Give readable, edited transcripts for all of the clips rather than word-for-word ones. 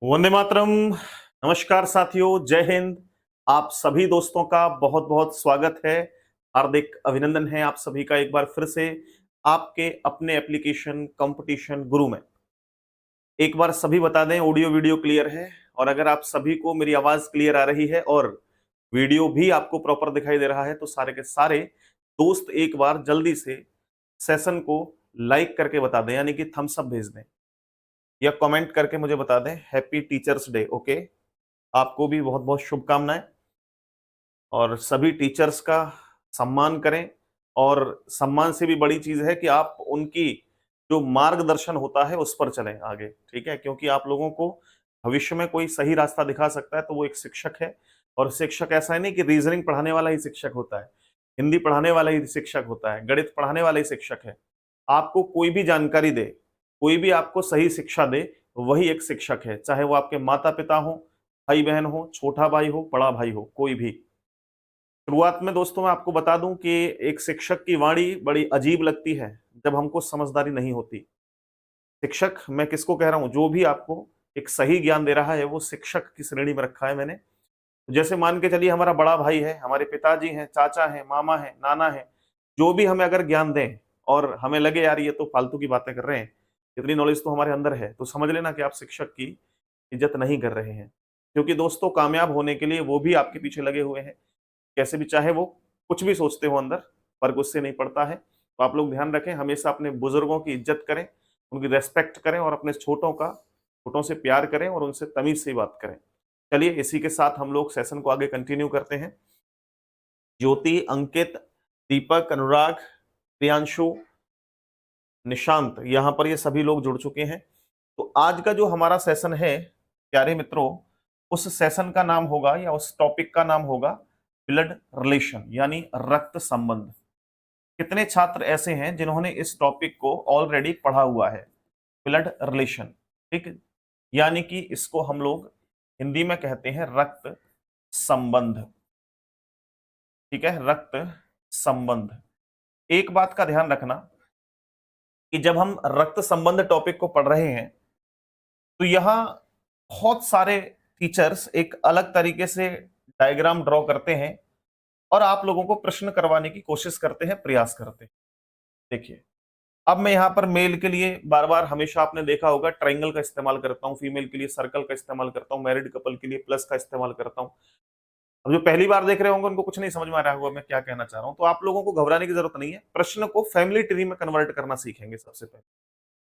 वंदे मातरम। नमस्कार साथियों, जय हिंद। आप सभी दोस्तों का बहुत बहुत स्वागत है। हार्दिक अभिनंदन है आप सभी का एक बार फिर से आपके अपने एप्लीकेशन कंपटीशन गुरु में। एक बार सभी बता दें, ऑडियो वीडियो क्लियर है? और अगर आप सभी को मेरी आवाज क्लियर आ रही है और वीडियो भी आपको प्रॉपर दिखाई दे रहा है तो सारे के सारे दोस्त एक बार जल्दी से सेशन को लाइक करके बता दें, यानी कि थम्स अप भेज दें या कमेंट करके मुझे बता दें हैप्पी टीचर्स डे। ओके, आपको भी बहुत बहुत शुभकामनाएं और सभी टीचर्स का सम्मान करें। और सम्मान से भी बड़ी चीज है कि आप उनकी जो मार्गदर्शन होता है उस पर चलें आगे, ठीक है? क्योंकि आप लोगों को भविष्य में कोई सही रास्ता दिखा सकता है तो वो एक शिक्षक है। और शिक्षक ऐसा है नहीं कि रीजनिंग पढ़ाने वाला ही शिक्षक होता है, हिंदी पढ़ाने वाला ही शिक्षक होता है, गणित पढ़ाने वाला ही शिक्षक है। आपको कोई भी जानकारी दे, कोई भी आपको सही शिक्षा दे, वही एक शिक्षक है, चाहे वो आपके माता पिता हो, भाई बहन हो, छोटा भाई हो, बड़ा भाई हो, कोई भी। शुरुआत में दोस्तों मैं आपको बता दूं कि एक शिक्षक की वाणी बड़ी अजीब लगती है जब हमको समझदारी नहीं होती। शिक्षक मैं किसको कह रहा हूं? जो भी आपको एक सही ज्ञान दे रहा है वो शिक्षक की श्रेणी में रखा है मैंने। जैसे मान के चलिए हमारा बड़ा भाई है, हमारे पिताजी हैं, चाचा हैं, मामा हैं, नाना है, जो भी हमें अगर ज्ञान दें और हमें लगे यार ये तो फालतू की बातें कर रहे हैं, इतनी नॉलेज तो हमारे अंदर है, तो समझ लेना कि आप शिक्षक की इज्जत नहीं कर रहे हैं। क्योंकि दोस्तों कामयाब होने के लिए वो भी आपके पीछे लगे हुए हैं, कैसे भी, चाहे वो कुछ भी सोचते हो अंदर, फर्क उससे नहीं पड़ता है। तो आप लोग ध्यान रखें, हमेशा अपने बुजुर्गों की इज्जत करें, उनकी रेस्पेक्ट करें और अपने छोटों से प्यार करें और उनसे तमीज से ही बात करें। चलिए इसी के साथ हम लोग सेशन को आगे कंटिन्यू करते हैं। ज्योति, अंकित, दीपक, अनुराग, प्रियांशु, निशांत, यहाँ पर ये सभी लोग जुड़ चुके हैं। तो आज का जो हमारा सेशन है प्यारे मित्रों, उस सेशन का नाम होगा या उस टॉपिक का नाम होगा ब्लड रिलेशन, यानी रक्त संबंध। कितने छात्र ऐसे हैं जिन्होंने इस टॉपिक को ऑलरेडी पढ़ा हुआ है? ब्लड रिलेशन, ठीक, यानी कि इसको हम लोग हिंदी में कहते हैं रक्त संबंध। ठीक है, रक्त संबंध। एक बात का ध्यान रखना कि जब हम रक्त संबंध टॉपिक को पढ़ रहे हैं तो यहां बहुत सारे टीचर्स एक अलग तरीके से डायग्राम ड्रॉ करते हैं और आप लोगों को प्रश्न करवाने की कोशिश करते हैं, प्रयास करते हैं। देखिए, अब मैं यहां पर मेल के लिए बार बार, हमेशा आपने देखा होगा, ट्रायंगल का इस्तेमाल करता हूं, फीमेल के लिए सर्कल का इस्तेमाल करता हूं, मैरिड कपल के लिए प्लस का इस्तेमाल करता हूं। अब जो पहली बार देख रहे होंगे उनको कुछ नहीं समझ में आ रहा होगा मैं क्या कहना चाह रहा हूं, तो आप लोगों को घबराने की जरूरत नहीं है। प्रश्न को फैमिली ट्री में कन्वर्ट करना सीखेंगे सबसे पहले,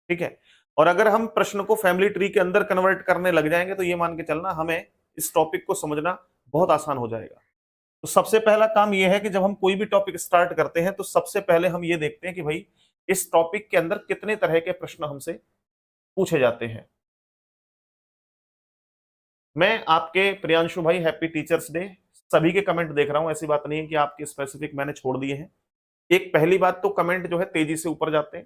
ठीक है? और अगर हम प्रश्न को फैमिली ट्री के अंदर कन्वर्ट करने लग जाएंगे तो ये मान के चलना हमें इस टॉपिक को समझना बहुत आसान हो जाएगा। तो सबसे पहला काम यह है कि जब हम कोई भी टॉपिक स्टार्ट करते हैं तो सबसे पहले हम ये देखते हैं कि भाई इस टॉपिक के अंदर कितने तरह के प्रश्न हमसे पूछे जाते हैं। मैं आपके प्रियांशु भाई, हैप्पी टीचर्स डे। सभी के कमेंट देख रहा हूं, ऐसी बात नहीं है कि आपके स्पेसिफिक मैंने छोड़ दिए हैं। एक पहली बात तो कमेंट जो है तेजी से ऊपर जाते हैं,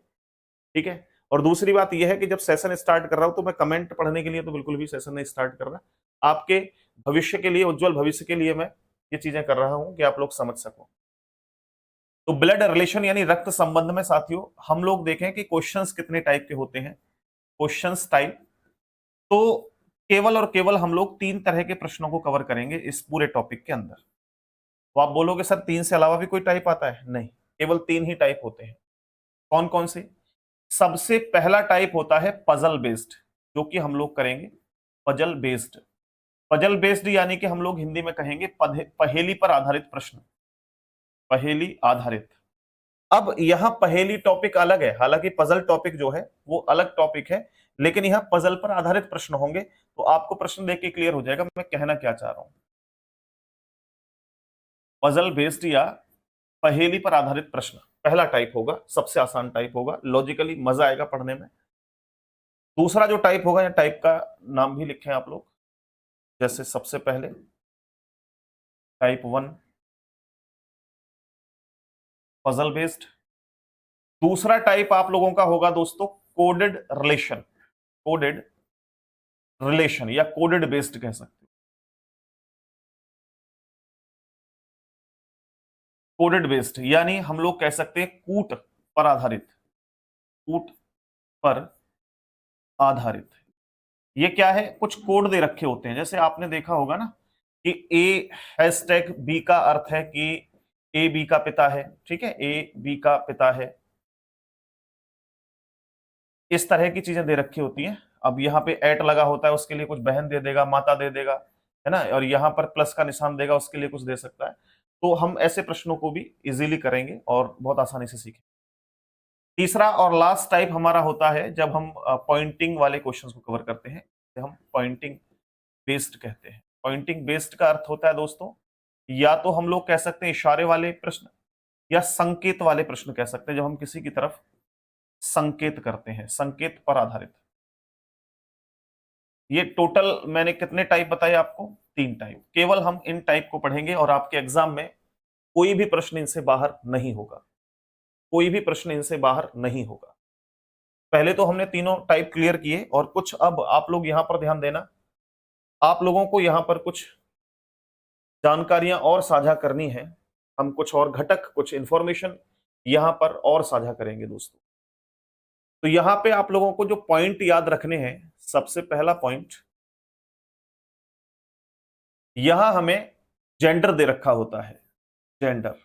ठीक है? और दूसरी बात यह है कि जब सेशन स्टार्ट कर रहा हूं तो मैं कमेंट पढ़ने के लिए तो बिल्कुल भी सेशन नहीं स्टार्ट कर रहा। आपके भविष्य के लिए, उज्जवल भविष्य के लिए मैं ये चीजें कर रहा हूं कि आप लोग समझ सको। तो ब्लड रिलेशन यानी रक्त संबंध में साथियों हम लोग देखें कि क्वेश्चंस कितने टाइप के होते हैं। क्वेश्चंस टाइप, तो केवल और केवल हम लोग तीन तरह के प्रश्नों को कवर करेंगे इस पूरे टॉपिक के अंदर। तो आप बोलोगे सर तीन से अलावा भी कोई टाइप आता है? नहीं, केवल तीन ही टाइप होते हैं। कौन कौन से? सबसे पहला टाइप होता है पजल बेस्ड, जो कि हम लोग करेंगे पजल बेस्ड। पजल बेस्ड यानी कि हम लोग हिंदी में कहेंगे पहेली पर आधारित प्रश्न, पहेली आधारित। अब यहां पहेली टॉपिक अलग है, हालांकि पजल टॉपिक जो है वो अलग टॉपिक है, लेकिन यहां पजल पर आधारित प्रश्न होंगे। तो आपको प्रश्न देख के क्लियर हो जाएगा मैं कहना क्या चाह रहा हूं। पजल बेस्ड या पहेली पर आधारित प्रश्न पहला टाइप होगा, सबसे आसान टाइप होगा, लॉजिकली मजा आएगा पढ़ने में। दूसरा जो टाइप होगा, या टाइप का नाम भी लिखें आप लोग, जैसे सबसे पहले टाइप 1 पजल बेस्ड। दूसरा टाइप आप लोगों का होगा दोस्तों कोडेड रिलेशन, कोडेड रिलेशन या कोडेड बेस्ड कह सकते हो। कोडेड बेस्ड यानी हम लोग कह सकते हैं कूट पर आधारित, कूट पर आधारित। ये क्या है, कुछ कोड दे रखे होते हैं। जैसे आपने देखा होगा ना कि ए हैशटैग बी का अर्थ है कि ए बी का पिता है, ठीक है, ए बी का पिता है, इस तरह की चीजें दे रखी होती हैं। अब यहाँ पे एट लगा होता है, उसके लिए कुछ बहन दे देगा, माता दे देगा, है ना, और यहाँ पर प्लस का निशान देगा, उसके लिए कुछ दे सकता है। तो हम ऐसे प्रश्नों को भी इजीली करेंगे और बहुत आसानी से सीखेंगे। तीसरा और लास्ट टाइप हमारा होता है जब हम पॉइंटिंग वाले क्वेश्चंस को कवर करते हैं, हम पॉइंटिंग बेस्ड कहते हैं। पॉइंटिंग बेस्ड का अर्थ होता है दोस्तों, या तो हम लोग कह सकते हैं इशारे वाले प्रश्न, या संकेत वाले प्रश्न कह सकते हैं, जब हम किसी की तरफ संकेत करते हैं, संकेत पर आधारित। ये टोटल मैंने कितने टाइप बताए आपको? 3 टाइप। केवल हम इन टाइप को पढ़ेंगे और आपके एग्जाम में कोई भी प्रश्न इनसे बाहर नहीं होगा, कोई भी प्रश्न इनसे बाहर नहीं होगा। पहले तो हमने तीनों टाइप क्लियर किए, और कुछ अब आप लोग यहां पर ध्यान देना, आप लोगों को यहां पर कुछ जानकारियां और साझा करनी है। हम कुछ और घटक, कुछ इंफॉर्मेशन यहां पर और साझा करेंगे दोस्तों। तो यहां पे आप लोगों को जो पॉइंट याद रखने हैं, सबसे पहला पॉइंट, यहां हमें जेंडर दे रखा होता है, जेंडर।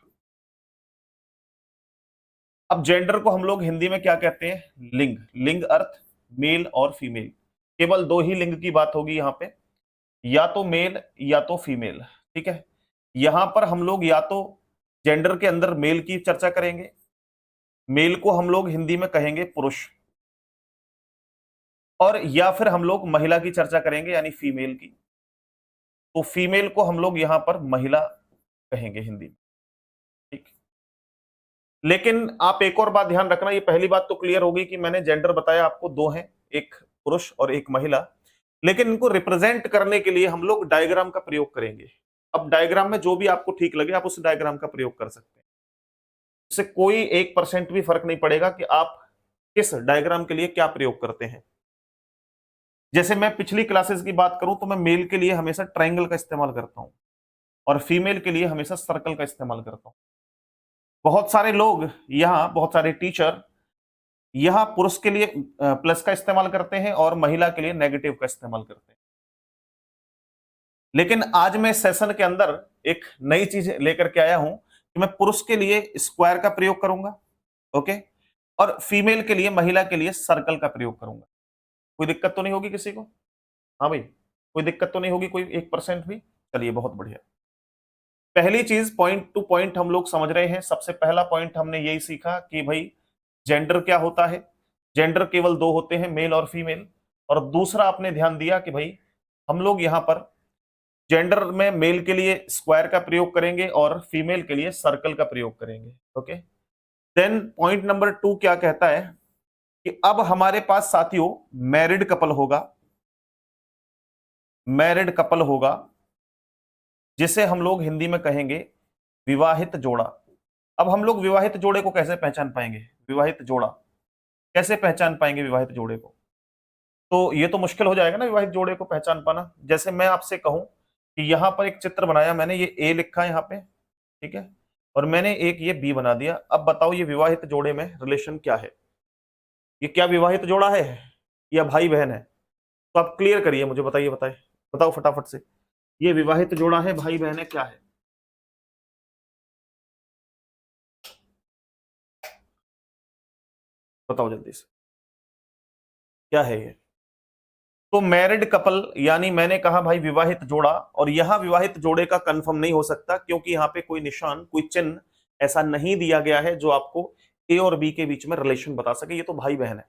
अब जेंडर को हम लोग हिंदी में क्या कहते हैं? लिंग। लिंग अर्थ मेल और फीमेल। केवल 2 ही लिंग की बात होगी यहां पे, या तो मेल या तो फीमेल, ठीक है। यहां पर हम लोग या तो जेंडर के अंदर मेल की चर्चा करेंगे, मेल को हम लोग हिंदी में कहेंगे पुरुष, और या फिर हम लोग महिला की चर्चा करेंगे यानी फीमेल की, तो फीमेल को हम लोग यहां पर महिला कहेंगे हिंदी में, ठीक। लेकिन आप एक और बात ध्यान रखना, ये पहली बात तो क्लियर होगी कि मैंने जेंडर बताया आपको 2 हैं, एक पुरुष और एक महिला, लेकिन इनको रिप्रेजेंट करने के लिए हम लोग डायग्राम का प्रयोग करेंगे। अब डायग्राम में जो भी आपको ठीक लगे आप उस डायग्राम का प्रयोग कर सकते हैं, इससे कोई 1% भी फर्क नहीं पड़ेगा कि आप किस डायग्राम के लिए क्या प्रयोग करते हैं। जैसे मैं पिछली क्लासेस की बात करूं तो मैं मेल के लिए हमेशा ट्रायंगल का इस्तेमाल करता हूं और फीमेल के लिए हमेशा सर्कल का इस्तेमाल करता हूं। बहुत सारे लोग यहाँ, बहुत सारे टीचर यहाँ पुरुष के लिए प्लस का इस्तेमाल करते हैं और महिला के लिए नेगेटिव का इस्तेमाल करते हैं। लेकिन आज मैं सेशन के अंदर एक नई चीज लेकर के आया हूं कि मैं पुरुष के लिए स्क्वायर का प्रयोग करूंगा, ओके, और फीमेल के लिए, महिला के लिए सर्कल का प्रयोग करूंगा। कोई दिक्कत तो नहीं होगी किसी को? हाँ भाई, कोई दिक्कत तो नहीं होगी कोई 1% भी? चलिए बहुत बढ़िया। पहली चीज, पॉइंट टू पॉइंट हम लोग समझ रहे हैं। सबसे पहला पॉइंट हमने यही सीखा कि भाई जेंडर क्या होता है। जेंडर केवल 2 होते हैं, मेल और फीमेल। और दूसरा आपने ध्यान दिया कि भाई हम लोग यहां पर जेंडर में मेल के लिए स्क्वायर का प्रयोग करेंगे और फीमेल के लिए सर्कल का प्रयोग करेंगे, ओके। देन पॉइंट नंबर 2 क्या कहता है कि अब हमारे पास साथियों मैरिड कपल होगा, मैरिड कपल होगा, जिसे हम लोग हिंदी में कहेंगे विवाहित जोड़ा। अब हम लोग विवाहित जोड़े को कैसे पहचान पाएंगे? विवाहित जोड़ा कैसे पहचान पाएंगे विवाहित जोड़े को? तो ये तो मुश्किल हो जाएगा ना विवाहित जोड़े को पहचान पाना। जैसे मैं आपसे कहूं कि यहां पर एक चित्र बनाया मैंने, ये ए लिखा है यहां पे, ठीक है, और मैंने एक ये बी बना दिया। अब बताओ ये विवाहित जोड़े में रिलेशन क्या है? ये क्या विवाहित जोड़ा है या भाई बहन है? तो आप क्लियर करिए, मुझे बताइए, बताए बताओ फटाफट से, ये विवाहित जोड़ा है, भाई बहन है, क्या है? बताओ जल्दी से, क्या है ये? तो मैरिड कपल, यानी मैंने कहा भाई विवाहित जोड़ा, और यहां विवाहित जोड़े का कंफर्म नहीं हो सकता क्योंकि यहां पे कोई निशान, कोई चिन्ह ऐसा नहीं दिया गया है जो आपको ए और बी के बीच में रिलेशन बता सके। ये तो भाई बहन है।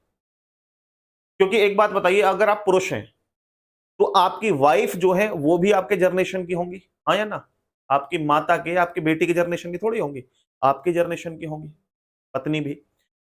क्योंकि एक बात बताइए, अगर आप पुरुष हैं तो आपकी वाइफ जो है वो भी आपके जनरेशन की होंगी, हाँ या ना? आपकी माता के, आपकी बेटी की जनरेशन की थोड़ी होंगी, आपकी जनरेशन की होंगी, पत्नी भी,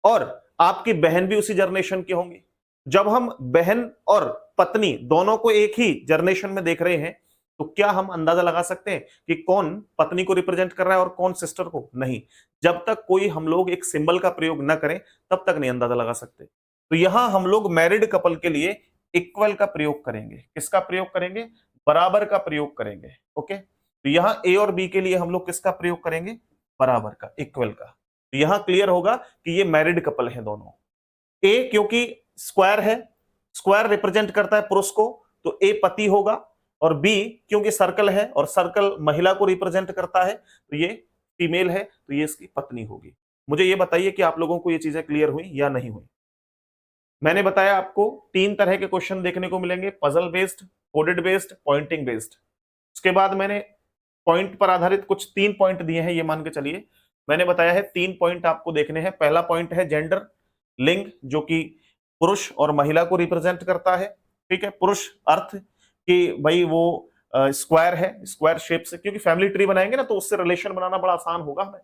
और आपकी बहन भी उसी जनरेशन की होंगी। जब हम बहन और पत्नी दोनों को एक ही जनरेशन में देख रहे हैं तो क्या हम अंदाजा लगा सकते हैं कि कौन पत्नी को रिप्रेजेंट कर रहा है और कौन सिस्टर को? नहीं। जब तक कोई हम लोग एक सिंबल का प्रयोग न करें तब तक नहीं अंदाजा लगा सकते। तो यहां हम लोग मैरिड कपल के लिए इक्वल का प्रयोग करेंगे। किसका प्रयोग करेंगे? बराबर का प्रयोग करेंगे, ओके। तो यहां ए और बी के लिए हम लोग किसका प्रयोग करेंगे? बराबर का, इक्वल का। तो यहां क्लियर होगा कि ये मैरिड कपल है दोनों। ए क्योंकि स्क्वायर है, स्क्वायर रिप्रेजेंट करता है पुरुष को, तो ए पति होगा, और बी क्योंकि सर्कल है और सर्कल महिला को रिप्रेजेंट करता है तो ये फीमेल है, तो ये इसकी पत्नी होगी। मुझे ये बताइए कि आप लोगों को ये चीजें क्लियर हुई या नहीं हुई। मैंने बताया आपको 3 तरह के क्वेश्चन देखने को मिलेंगे, puzzle based, coded based, pointing based. उसके बाद मैंने पॉइंट पर आधारित कुछ 3 पॉइंट दिए हैं, ये मान के चलिए मैंने बताया है 3 पॉइंट आपको देखने हैं। पहला पॉइंट है जेंडर, लिंग, जो कि पुरुष और महिला को रिप्रेजेंट करता है। ठीक है, पुरुष अर्थ कि भाई वो स्क्वायर है, स्क्वायर शेप से, क्योंकि फैमिली ट्री बनाएंगे ना तो उससे रिलेशन बनाना बड़ा आसान होगा हमें।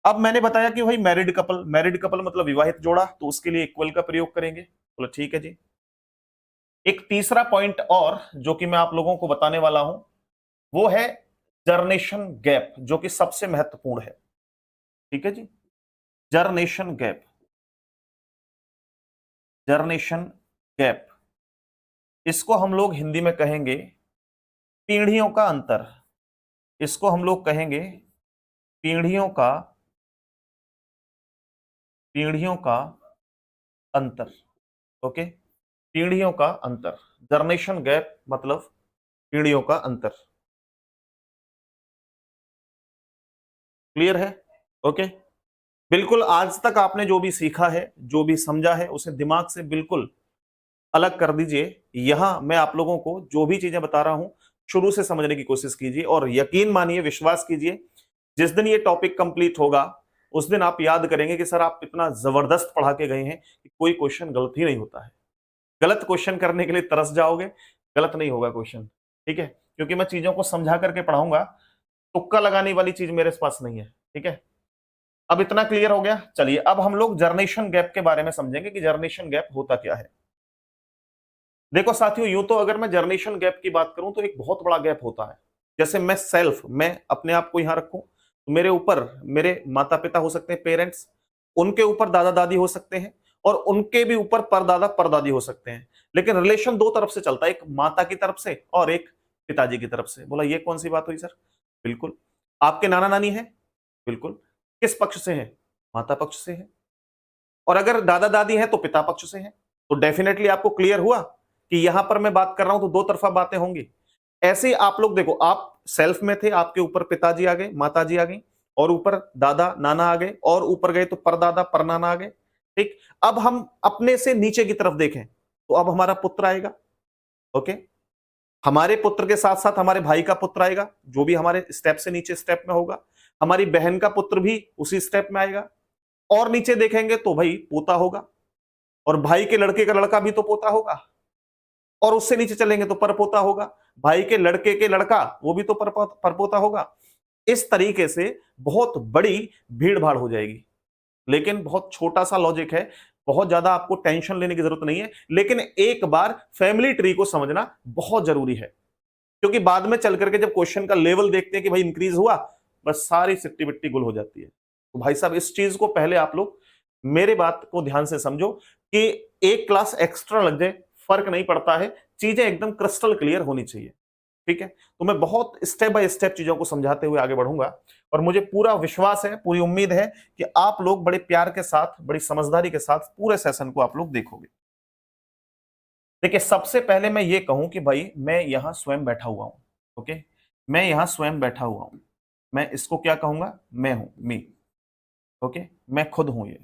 अब मैंने बताया कि भाई मैरिड कपल मतलब विवाहित जोड़ा, तो उसके लिए इक्वल का प्रयोग करेंगे। बोलो ठीक है जी। एक तीसरा पॉइंट और जो कि मैं आप लोगों को बताने वाला हूं वो है जर्नेशन गैप, जो कि सबसे महत्वपूर्ण है। ठीक है जी, जर्नेशन गैप, जर्नेशन गैप, इसको हम लोग हिंदी में कहेंगे पीढ़ियों का अंतर। इसको हम लोग कहेंगे पीढ़ियों का अंतर। ओके, पीढ़ियों का अंतर, जर्नेशन गैप मतलब पीढ़ियों का अंतर। क्लियर है? ओके, बिल्कुल आज तक आपने जो भी सीखा है, जो भी समझा है, उसे दिमाग से बिल्कुल अलग कर दीजिए। यहां मैं आप लोगों को जो भी चीजें बता रहा हूं शुरू से समझने की कोशिश कीजिए, और यकीन मानिए, विश्वास कीजिए, जिस दिन ये टॉपिक कंप्लीट होगा उस दिन आप याद करेंगे कि सर आप इतना जबरदस्त पढ़ा के गए हैं कि कोई क्वेश्चन गलत ही नहीं होता है। गलत क्वेश्चन करने के लिए तरस जाओगे, गलत नहीं होगा क्वेश्चन। ठीक है, क्योंकि मैं चीजों को समझा करके पढ़ाऊंगा, तुक्का लगाने वाली चीज मेरे पास नहीं है। ठीक है, अब इतना क्लियर हो गया। चलिए अब हम लोग जर्नेशन गैप के बारे में समझेंगे कि जर्नेशन गैप होता क्या है। देखो साथियों, यूं तो अगर मैं जर्नेशन गैप की बात करूं तो एक बहुत बड़ा गैप होता है। जैसे मैं अपने आप को यहां रखूं तो मेरे ऊपर मेरे माता पिता हो सकते हैं, पेरेंट्स, उनके ऊपर दादा दादी हो सकते हैं, और उनके भी ऊपर परदादा परदादी हो सकते हैं। लेकिन रिलेशन दो तरफ से चलता है, एक माता की तरफ से और एक पिताजी की तरफ से। बोला ये कौन सी बात हुई सर? बिल्कुल, आपके नाना नानी है, बिल्कुल, किस पक्ष से है? माता पक्ष से है। और अगर दादा दादी है तो पिता पक्ष से है। तो डेफिनेटली आपको क्लियर हुआ कि यहां पर मैं बात कर रहा हूं तो दो तरफा बातें होंगी। ऐसे ही आप लोग देखो, आप सेल्फ में थे, आपके ऊपर पिताजी आ गए, माताजी आ गई, और ऊपर दादा नाना आ गए, और ऊपर गए तो परदादा परनाना आ गए। ठीक, अब हम अपने से नीचे की तरफ देखें तो अब हमारा पुत्र आएगा। ओके, हमारे पुत्र के साथ साथ हमारे भाई का पुत्र आएगा, जो भी हमारे स्टेप से नीचे स्टेप में होगा। हमारी बहन का पुत्र भी उसी स्टेप में आएगा, और नीचे देखेंगे तो भाई पोता होगा, और भाई के लड़के का लड़का भी तो पोता होगा, और उससे नीचे चलेंगे तो परपोता होगा, भाई के लड़के के लड़का वो भी तो परपोता होगा। इस तरीके से बहुत बड़ी भीड़ भाड़ हो जाएगी। लेकिन बहुत छोटा सा लॉजिक है, बहुत ज्यादा आपको टेंशन लेने की जरूरत नहीं है, लेकिन एक बार फैमिली ट्री को समझना बहुत जरूरी है, क्योंकि बाद में चल करके जब क्वेश्चन का लेवल देखते हैं कि भाई इंक्रीज हुआ, बस सारी सिट्टी बिट्टी गुल हो जाती है। तो भाई साहब इस चीज को पहले आप लोग मेरे बात को ध्यान से समझो कि एक क्लास एक्स्ट्रा लग जाए फर्क नहीं पड़ता है, चीजें एकदम क्रिस्टल क्लियर होनी चाहिए। ठीक है, तो मैं बहुत स्टेप बाय स्टेप चीजों को समझाते हुए आगे बढ़ूंगा, और मुझे पूरा विश्वास है, पूरी उम्मीद है कि आप लोग बड़े प्यार के साथ, बड़ी समझदारी के साथ पूरे सेशन को आप लोग देखोगे। देखिए, सबसे पहले मैं ये कहूं कि भाई मैं यहां स्वयं बैठा हुआ हूं। ओके, मैं यहां स्वयं बैठा हुआ हूं, मैं इसको क्या कहूंगा? मैं हूं, मी। ओके, मैं खुद हूं ये।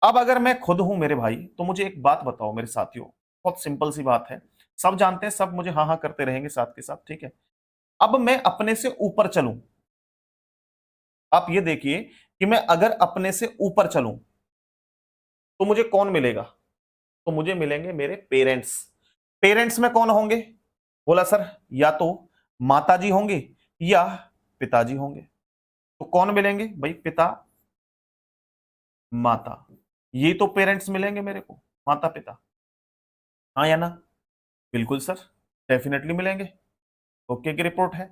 अब अगर मैं खुद हूं मेरे भाई, तो मुझे एक बात बताओ मेरे साथियों, बहुत सिंपल सी बात है, सब जानते हैं, सब मुझे हाँ हाँ करते रहेंगे साथ के साथ। ठीक है, अब मैं अपने से ऊपर चलूं, आप ये देखिए कि मैं अगर अपने से ऊपर चलूं तो मुझे कौन मिलेगा? तो मुझे मिलेंगे मेरे पेरेंट्स। पेरेंट्स में कौन होंगे? बोला सर या तो माताजी होंगे या पिताजी होंगे। तो कौन मिलेंगे भाई? पिता माता, ये तो पेरेंट्स मिलेंगे मेरे को, माता पिता। हाँ या ना? बिल्कुल सर, डेफिनेटली मिलेंगे। ओके की रिपोर्ट है।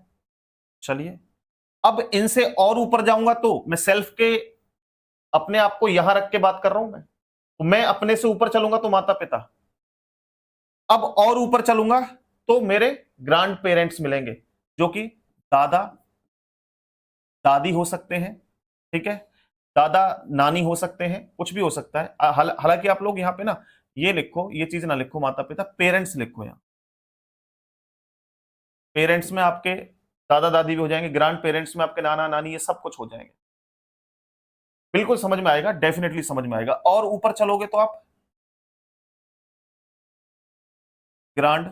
चलिए, अब इनसे और ऊपर जाऊंगा तो मैं सेल्फ के अपने आप को यहां रख के बात कर रहा हूं मैं, तो मैं अपने से ऊपर चलूंगा तो माता पिता। अब और ऊपर चलूंगा तो मेरे ग्रैंड पेरेंट्स मिलेंगे, जो कि दादा दादी हो सकते हैं। ठीक है, दादा नानी हो सकते हैं, कुछ भी हो सकता है। हालांकि आप लोग यहाँ पे ना ये लिखो, ये चीज ना लिखो माता पिता, पेरेंट्स लिखो यहां। पेरेंट्स में आपके दादा दादी भी हो जाएंगे, ग्रैंड पेरेंट्स में आपके नाना नानी, ये सब कुछ हो जाएंगे। बिल्कुल समझ में आएगा, डेफिनेटली समझ में आएगा। और ऊपर चलोगे तो आप ग्रैंड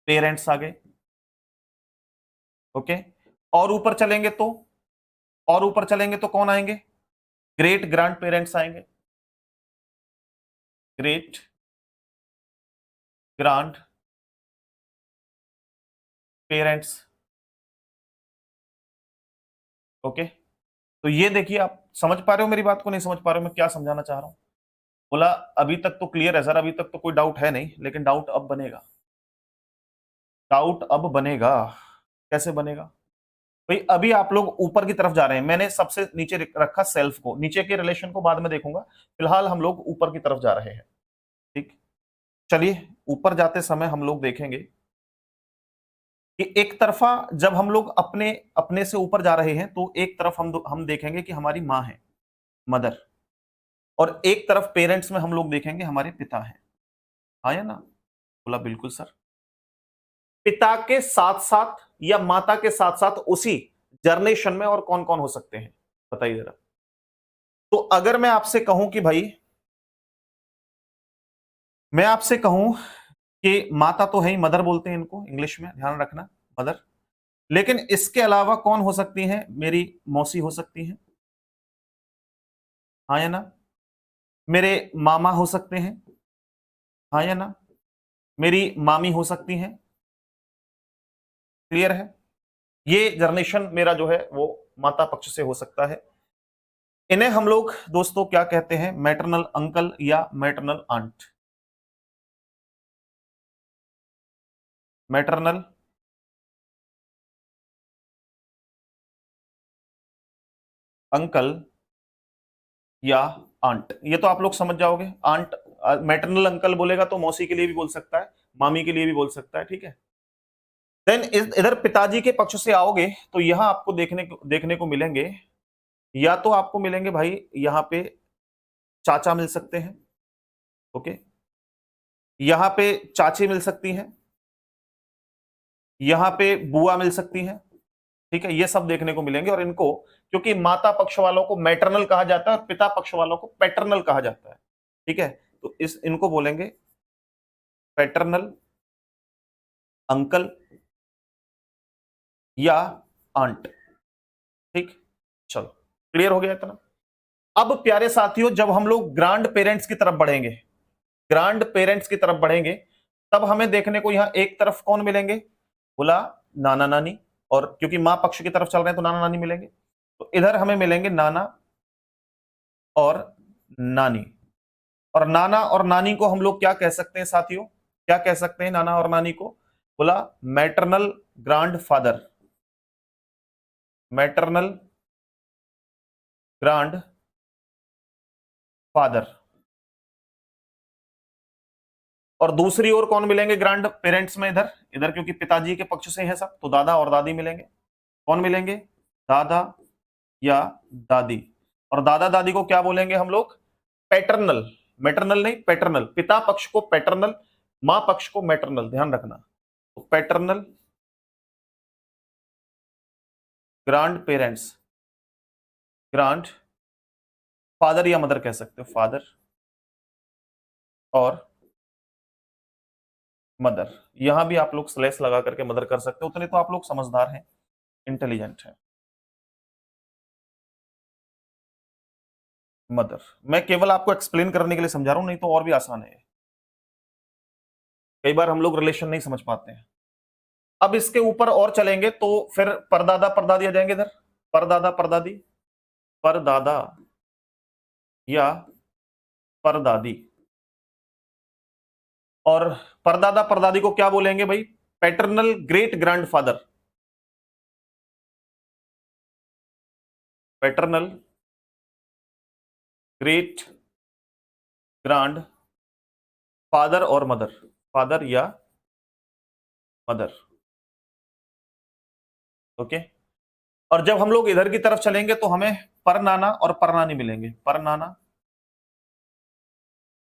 पेरेंट्स आ गए, ओके। और ऊपर चलेंगे तो, और ऊपर चलेंगे तो कौन आएंगे? ग्रेट ग्रैंड पेरेंट्स आएंगे, ग्रेट ग्रैंड पेरेंट्स, ओके। तो ये देखिए, आप समझ पा रहे हो मेरी बात को, नहीं समझ पा रहे हो मैं क्या समझाना चाह रहा हूं? बोला अभी तक तो क्लियर है सर, अभी तक तो कोई डाउट है नहीं, लेकिन डाउट अब बनेगा, डाउट अब बनेगा। कैसे बनेगा भाई? अभी आप लोग ऊपर की तरफ जा रहे हैं, मैंने सबसे नीचे रखा सेल्फ को, नीचे के रिलेशन को बाद में देखूंगा, फिलहाल हम लोग ऊपर की तरफ जा रहे हैं, ठीक। चलिए, ऊपर जाते समय हम लोग देखेंगे कि एक तरफा जब हम लोग अपने अपने से ऊपर जा रहे हैं तो एक तरफ हम देखेंगे कि हमारी मां है, मदर, और एक तरफ पेरेंट्स में हम लोग देखेंगे हमारे पिता है। हाँ या ना? बोला बिल्कुल सर। पिता के साथ साथ या माता के साथ साथ उसी जनरेशन में और कौन कौन हो सकते हैं, बताइए जरा। तो अगर मैं आपसे कहूं कि भाई, मैं आपसे कहूं कि माता तो है ही, मदर बोलते हैं इनको इंग्लिश में, ध्यान रखना, मदर। लेकिन इसके अलावा कौन हो सकती है? मेरी मौसी हो सकती है, हाँ या ना? मेरे मामा हो सकते हैं, हाँ या ना? मेरी मामी हो सकती हैं। क्लियर है? ये जनरेशन मेरा जो है वो माता पक्ष से हो सकता है। इन्हें हम लोग दोस्तों क्या कहते हैं? मैटरनल अंकल या मैटरनल आंट। मैटरनल अंकल या आंट, ये तो आप लोग समझ जाओगे। आंट, मैटरनल अंकल बोलेगा तो मौसी के लिए भी बोल सकता है, मामी के लिए भी बोल सकता है, ठीक है। देन इधर पिताजी के पक्ष से आओगे तो यहां आपको देखने को मिलेंगे, या तो आपको मिलेंगे भाई यहां पे चाचा मिल सकते हैं, ओके। यहां पे चाची मिल सकती हैं, यहां पे बुआ मिल सकती हैं, ठीक है। ये सब देखने को मिलेंगे, और इनको क्योंकि माता पक्ष वालों को मैटरनल कहा जाता है और पिता पक्ष वालों को पैटर्नल कहा जाता है, ठीक है। तो इनको बोलेंगे पैटर्नल अंकल या आंट, ठीक। चलो, क्लियर हो गया इतना। अब प्यारे साथियों, जब हम लोग ग्रांड पेरेंट्स की तरफ बढ़ेंगे, ग्रांड पेरेंट्स की तरफ बढ़ेंगे, तब हमें देखने को यहां एक तरफ कौन मिलेंगे? बोला नाना नानी, और क्योंकि मां पक्ष की तरफ चल रहे हैं तो नाना नानी मिलेंगे, तो इधर हमें मिलेंगे नाना और नानी। और नाना और नानी को हम लोग क्या कह सकते हैं साथियों? क्या कह सकते हैं नाना और नानी को? बोला maternal grand father, maternal grand father. और दूसरी ओर कौन मिलेंगे ग्रांड पेरेंट्स में? इधर इधर क्योंकि पिताजी के पक्ष से है सब, तो दादा और दादी मिलेंगे। कौन मिलेंगे? दादा या दादी। और दादा दादी को क्या बोलेंगे हम लोग? पैटर्नल, मैटरनल नहीं, पैटर्नल। पिता पक्ष को पैटर्नल, मां पक्ष को मैटरनल, ध्यान रखना। तो paternal grand parents, grand father या मदर कह सकते हो, फादर और मदर। यहां भी आप लोग स्लेस लगा करके मदर कर सकते हो, उतने तो आप लोग समझदार हैं, इंटेलिजेंट हैं। मदर, मैं केवल आपको एक्सप्लेन करने के लिए समझा रहा हूं, नहीं तो और भी आसान है। कई बार हम लोग रिलेशन नहीं समझ पाते हैं। अब इसके ऊपर और चलेंगे तो फिर परदादा परदादी आ जाएंगे इधर, परदादा परदादी, परदादा या परदादी। और परदादा परदादी को क्या बोलेंगे भाई? Paternal great grandfather, paternal great grand father और मदर, फादर या मदर, ओके। और जब हम लोग इधर की तरफ चलेंगे तो हमें परनाना और परनानी मिलेंगे, परनाना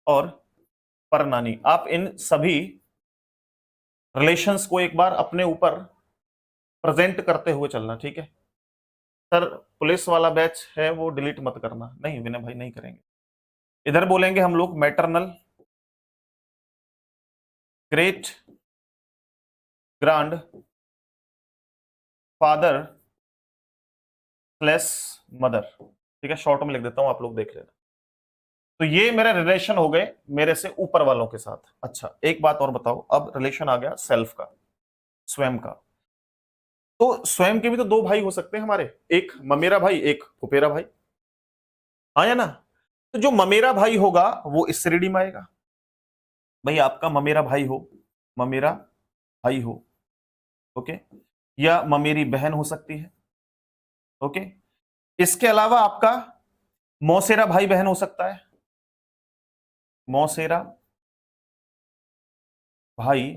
और परनानी। आप इन सभी रिलेशंस को एक बार अपने ऊपर प्रेजेंट करते हुए चलना, ठीक है। सर पुलिस वाला बैच है वो डिलीट मत करना, नहीं विनय भाई नहीं करेंगे। इधर बोलेंगे हम लोग maternal great grand father slash mother, ठीक है, शॉर्ट में लिख देता हूं, आप लोग देख लेना। तो ये मेरे रिलेशन हो गए मेरे से ऊपर वालों के साथ। अच्छा एक बात और बताओ, अब रिलेशन आ गया सेल्फ का, स्वयं का। तो स्वयं के भी तो दो भाई हो सकते हैं हमारे, एक ममेरा भाई एक फुफेरा भाई, हाँ या ना। तो जो ममेरा भाई होगा वो इस श्रेणी में आएगा। भाई आपका ममेरा भाई हो, ममेरा भाई हो, ओके, या ममेरी बहन हो सकती है, ओके। इसके अलावा आपका मौसेरा भाई बहन हो सकता है, मौसेरा भाई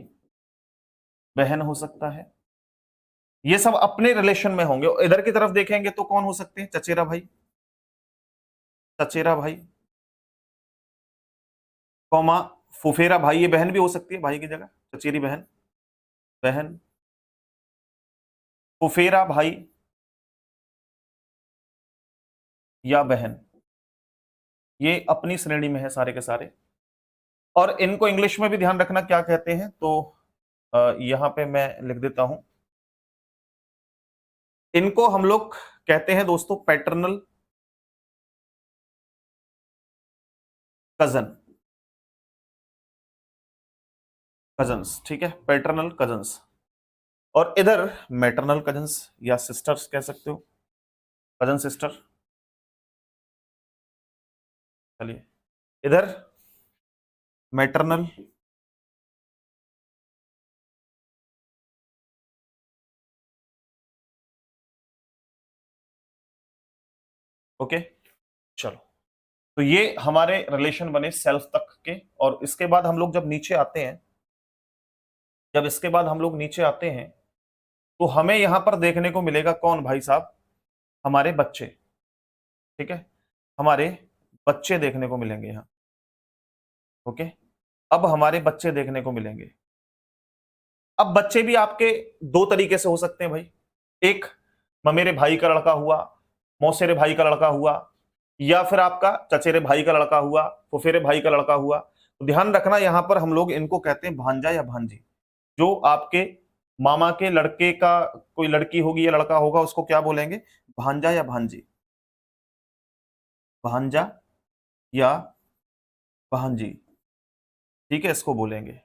बहन हो सकता है। ये सब अपने रिलेशन में होंगे। इधर की तरफ देखेंगे तो कौन हो सकते हैं, चचेरा भाई, चचेरा भाई, कौमा फुफेरा भाई, ये बहन भी हो सकती है भाई की जगह, चचेरी बहन, बहन, फुफेरा भाई या बहन, ये अपनी श्रेणी में है सारे के सारे। और इनको इंग्लिश में भी ध्यान रखना क्या कहते हैं, तो यहां पे मैं लिख देता हूं, इनको हम लोग कहते हैं दोस्तों पैटर्नल कजन, कजन्स, ठीक है, पैटर्नल कजन्स। और इधर मैटरनल कजन्स या सिस्टर्स कह सकते हो, कजन सिस्टर। चलिए इधर मैटरनल ओके। चलो तो ये हमारे रिलेशन बने सेल्फ तक के। और इसके बाद हम लोग जब नीचे आते हैं, जब इसके बाद हम लोग नीचे आते हैं तो हमें यहां पर देखने को मिलेगा कौन भाई साहब, हमारे बच्चे, ठीक है, हमारे बच्चे देखने को मिलेंगे यहां, ओके। अब हमारे बच्चे देखने को मिलेंगे। अब बच्चे भी आपके दो तरीके से हो सकते हैं भाई, एक ममेरे भाई का लड़का हुआ, मौसेरे भाई का लड़का हुआ, या फिर आपका चचेरे भाई का लड़का हुआ, फुफेरे भाई का लड़का हुआ। तो ध्यान रखना यहां पर हम लोग इनको कहते हैं भांजा या भांजी। जो आपके मामा के लड़के का कोई लड़की होगी या लड़का होगा उसको क्या बोलेंगे, भांजा या भांजी, भांजा या भांजी, ठीक है, इसको बोलेंगे।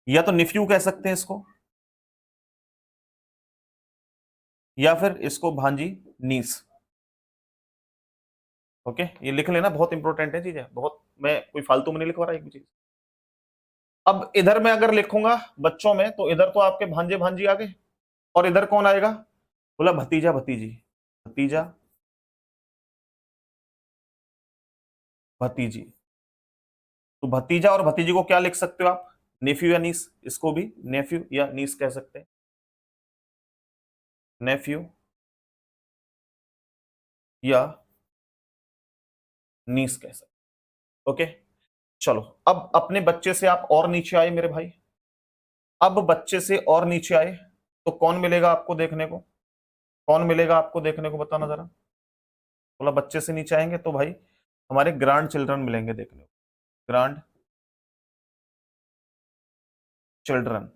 या तो निफ्यू कह सकते हैं इसको, या फिर इसको भांजी नीस, ओके। ये लिख लेना, बहुत इंपॉर्टेंट है चीजें, बहुत, मैं कोई फालतू में नहीं लिखवा रहा एक भी चीज। अब इधर मैं अगर लिखूंगा बच्चों में तो इधर तो आपके भांजे भांजी आ गए, और इधर कौन आएगा, बोला भतीजा भतीजी, भतीजा भतीजी। तो भतीजा और भतीजी को क्या लिख सकते हो आप, नेफ्यू या नीस, इसको भी नेफ्यू या नीस कह सकते हैं, नेफ्यू या नीस कह सकते हैं, ओके। चलो अब अपने बच्चे से आप और नीचे आए मेरे भाई, अब बच्चे से और नीचे आए तो कौन मिलेगा आपको देखने को, कौन मिलेगा आपको देखने को, बताना जरा। बोला बच्चे से नीचे आएंगे तो भाई हमारे ग्रांड चिल्ड्रन मिलेंगे देखने को, ग्रांड चिल्ड्रन।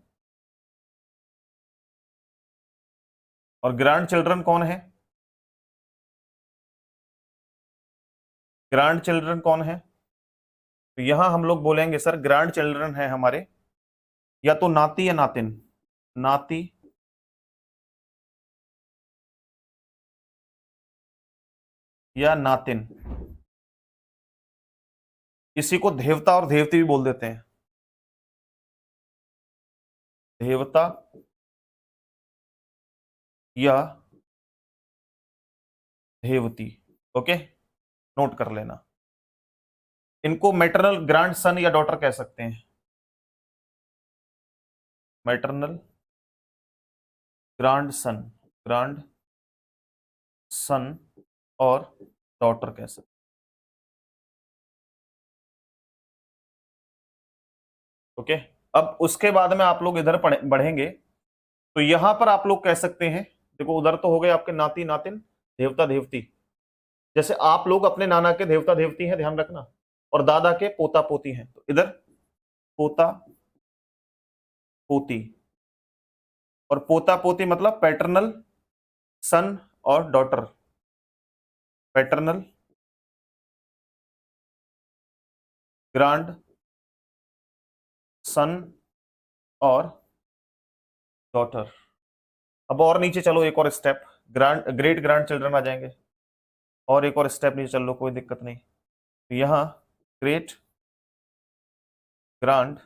और ग्रांड चिल्ड्रन कौन है, ग्रांड चिल्ड्रन कौन है, तो यहां हम लोग बोलेंगे सर ग्रांड चिल्ड्रन है हमारे या तो नाती या नातिन, नाती या नातिन। इसी को देवता और देवती भी बोल देते हैं, देवता या देवती, ओके, नोट कर लेना। इनको मैटरनल ग्रांड सन या डॉटर कह सकते हैं, मैटरनल ग्रांड सन, ग्रांड सन और डॉटर कह सकते ओके, अब उसके बाद में आप लोग इधर बढ़ेंगे तो यहां पर आप लोग कह सकते हैं, देखो उधर तो हो गए आपके नाती नातिन, देवता देवती, जैसे आप लोग अपने नाना के देवता देवती हैं, ध्यान रखना, और दादा के पोता पोती हैं, तो इधर पोता पोती, और पोता पोती मतलब पैटर्नल सन और डॉटर, पैटर्नल ग्रांड सन और डॉटर। अब और नीचे चलो, एक और स्टेप, ग्रेट ग्रैंड चिल्ड्रन आ जाएंगे, और एक और स्टेप नीचे चल लो, कोई दिक्कत नहीं। तो यहां ग्रेट ग्रैंड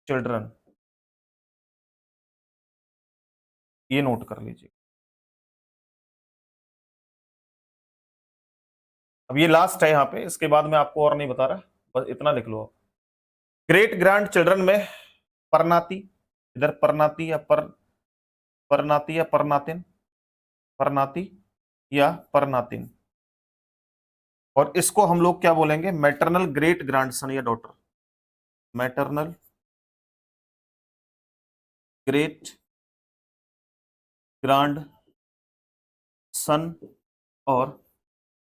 चिल्ड्रन, ये नोट कर लीजिए। अब ये लास्ट है यहाँ पे, इसके बाद मैं आपको और नहीं बता रहा, बस इतना लिख लो आप। ग्रेट ग्रैंड चिल्ड्रन में परनाती, इधर परनाती या परनाती या परनातिन, परनाती या परनातिन, और इसको हम लोग क्या बोलेंगे, मैटरनल ग्रेट ग्रैंडसन या daughter, maternal great grand son और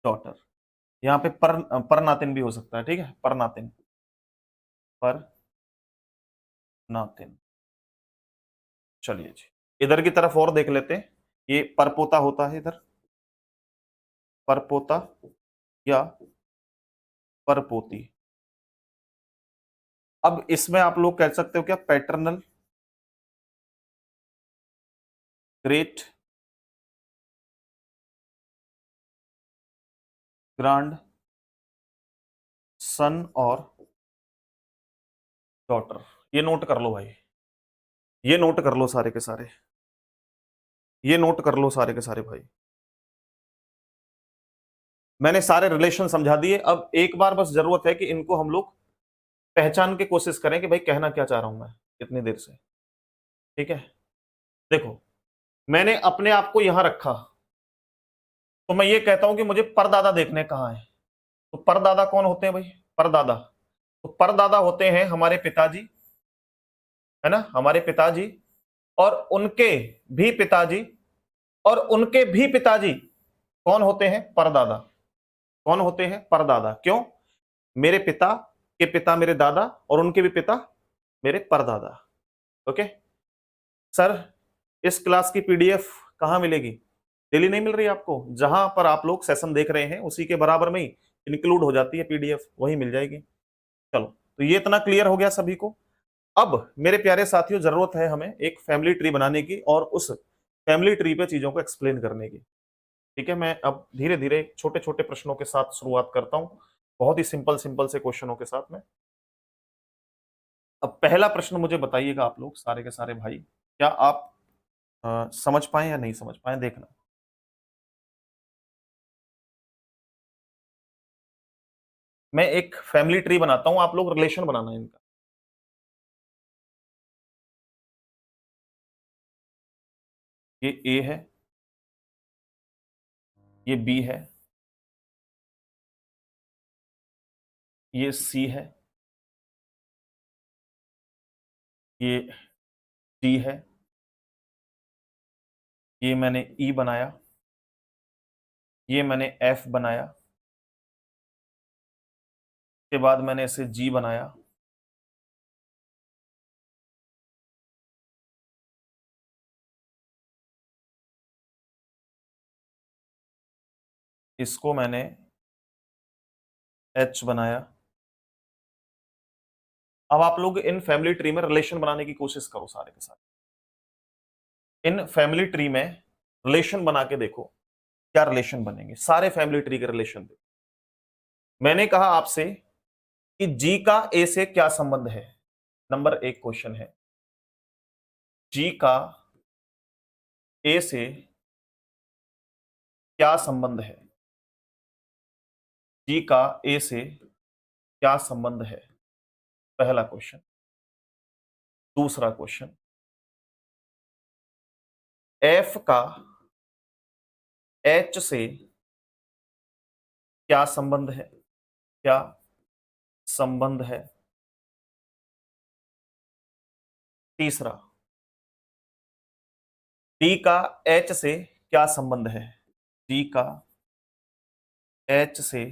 डॉटर। यहाँ पे परनातिन भी हो सकता है, ठीक है, परनातिन, परनातिन। चलिए जी, इधर की तरफ और देख लेते हैं, ये परपोता होता है इधर, परपोता या परपोती। अब इसमें आप लोग कह सकते हो क्या, पैटर्नल ग्रेट ग्रैंड सन और डॉटर। ये नोट कर लो भाई, ये नोट कर लो सारे के सारे, ये नोट कर लो सारे के सारे भाई। मैंने सारे रिलेशन समझा दिए, अब एक बार बस जरूरत है कि इनको हम लोग पहचान के कोशिश करें कि भाई कहना क्या चाह रहा हूं मैं इतनी देर से। ठीक है, देखो मैंने अपने आप को यहां रखा, तो मैं ये कहता हूं कि मुझे परदादा देखने कहाँ है। तो परदादा कौन होते हैं भाई, परदादा, तो परदादा होते हैं हमारे पिताजी, है ना, हमारे पिताजी, और उनके भी पिताजी, और उनके भी पिताजी कौन होते हैं, परदादा। कौन होते हैं, परदादा। क्यों, मेरे पिता के पिता मेरे दादा, और उनके भी पिता मेरे परदादा। ओके सर, इस क्लास की पीडीएफ कहां मिलेगी, डेली नहीं मिल रही आपको, जहां पर आप लोग सेशन देख रहे हैं उसी के बराबर में ही इंक्लूड हो जाती है पीडीएफ, वही मिल जाएगी। चलो, तो ये इतना क्लियर हो गया सभी को। अब मेरे प्यारे साथियों, जरूरत है हमें एक फैमिली ट्री बनाने की और उस फैमिली ट्री पे चीजों को एक्सप्लेन करने की। ठीक है, मैं अब धीरे धीरे छोटे छोटे प्रश्नों के साथ शुरुआत करता हूं, बहुत ही सिंपल सिंपल से क्वेश्चनों के साथ में। अब पहला प्रश्न मुझे बताइएगा आप लोग सारे के सारे भाई, क्या आप समझ पाए या नहीं समझ पाए, देखना। मैं एक फैमिली ट्री बनाता हूं, आप लोग रिलेशन बनाना है इनका। ये ए है, ये बी है, ये सी है, ये डी है, ये मैंने ई बनाया, ये मैंने एफ बनाया, के बाद मैंने इसे जी बनाया, इसको मैंने एच बनाया। अब आप लोग इन फैमिली ट्री में रिलेशन बनाने की कोशिश करो सारे के सारे, इन फैमिली ट्री में रिलेशन बना के देखो क्या रिलेशन बनेंगे, सारे फैमिली ट्री के रिलेशन देखो। मैंने कहा आपसे कि जी का ए से क्या संबंध है, नंबर एक क्वेश्चन है, जी का ए से क्या संबंध है, जी का ए से क्या संबंध है, पहला क्वेश्चन। दूसरा क्वेश्चन, एफ का एच से क्या संबंध है, क्या संबंध है। तीसरा, डी का एच से क्या संबंध है? डी का एच से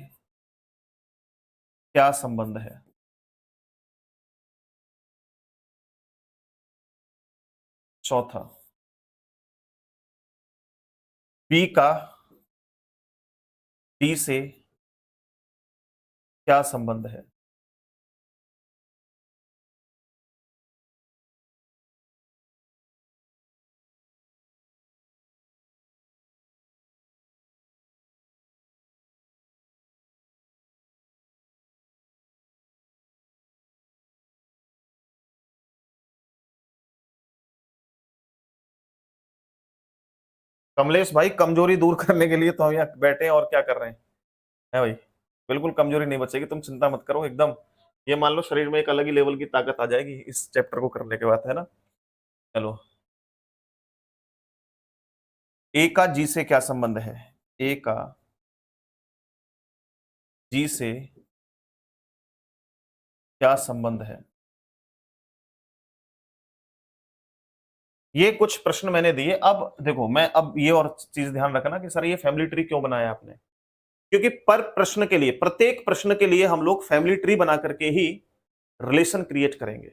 क्या संबंध है? चौथा, बी का डी से क्या संबंध है? कमलेश भाई, कमजोरी दूर करने के लिए तो हम यहाँ बैठे हैं और क्या कर रहे हैं? है भाई, बिल्कुल कमजोरी नहीं बचेगी, तुम चिंता मत करो एकदम। ये मान लो शरीर में एक अलग ही लेवल की ताकत आ जाएगी इस चैप्टर को करने के बाद, है ना। चलो, ए का जी से क्या संबंध है? ए का जी से क्या संबंध है? ये कुछ प्रश्न मैंने दिए। अब देखो, मैं अब ये और चीज ध्यान रखना कि सर ये फैमिली ट्री क्यों बनाया आपने, क्योंकि पर प्रश्न के लिए, प्रत्येक प्रश्न के लिए हम लोग फैमिली ट्री बना करके ही रिलेशन क्रिएट करेंगे।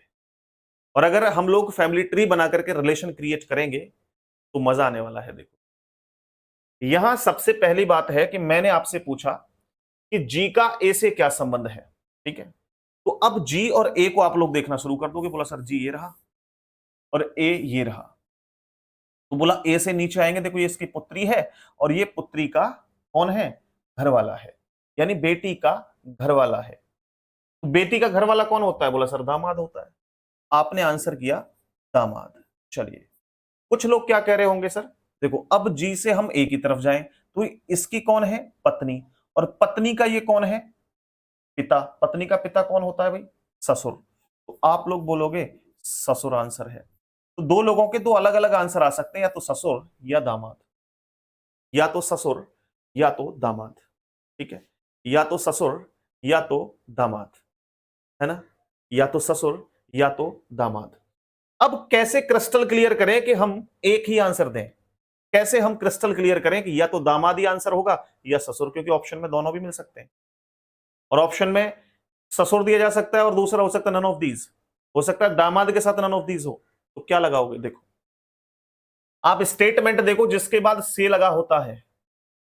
और अगर हम लोग फैमिली ट्री बना करके रिलेशन क्रिएट करेंगे तो मजा आने वाला है। देखो, यहां सबसे पहली बात है कि मैंने आपसे पूछा कि जी का ए से क्या संबंध है, ठीक है। तो अब जी और ए को आप लोग देखना शुरू कर दोगे। बोला सर जी ये रहा और ए ये रहा। तो बोला ए से नीचे आएंगे, देखो ये इसकी पुत्री है और ये पुत्री का कौन है? घर वाला है, यानी बेटी का घर वाला है। तो बेटी का घर वाला कौन होता है? बोला सर दामाद होता है। आपने आंसर किया दामाद। चलिए, कुछ लोग क्या कह रहे होंगे सर, देखो अब जी से हम ए की तरफ जाएं तो इसकी कौन है? पत्नी। और पत्नी का ये कौन है? पिता। पत्नी का पिता कौन होता है भाई? ससुर। तो आप लोग बोलोगे ससुर आंसर है। तो दो लोगों के दो अलग अलग आंसर आ सकते हैं, या तो ससुर या दामाद, या तो ससुर या तो दामाद, ठीक है। या तो ससुर या तो दामाद, है ना, या तो ससुर या तो दामाद। अब कैसे क्रिस्टल क्लियर करें कि हम एक ही आंसर दें? कैसे हम क्रिस्टल क्लियर करें कि या तो दामाद ही आंसर होगा या ससुर, क्योंकि ऑप्शन में दोनों भी मिल सकते हैं। और ऑप्शन में ससुर दिया जा सकता है और दूसरा हो सकता है नन ऑफ दीज, हो सकता है दामाद के साथ नन ऑफ दीज हो। तो क्या लगाओगे? देखो, आप स्टेटमेंट देखो, जिसके बाद से लगा होता है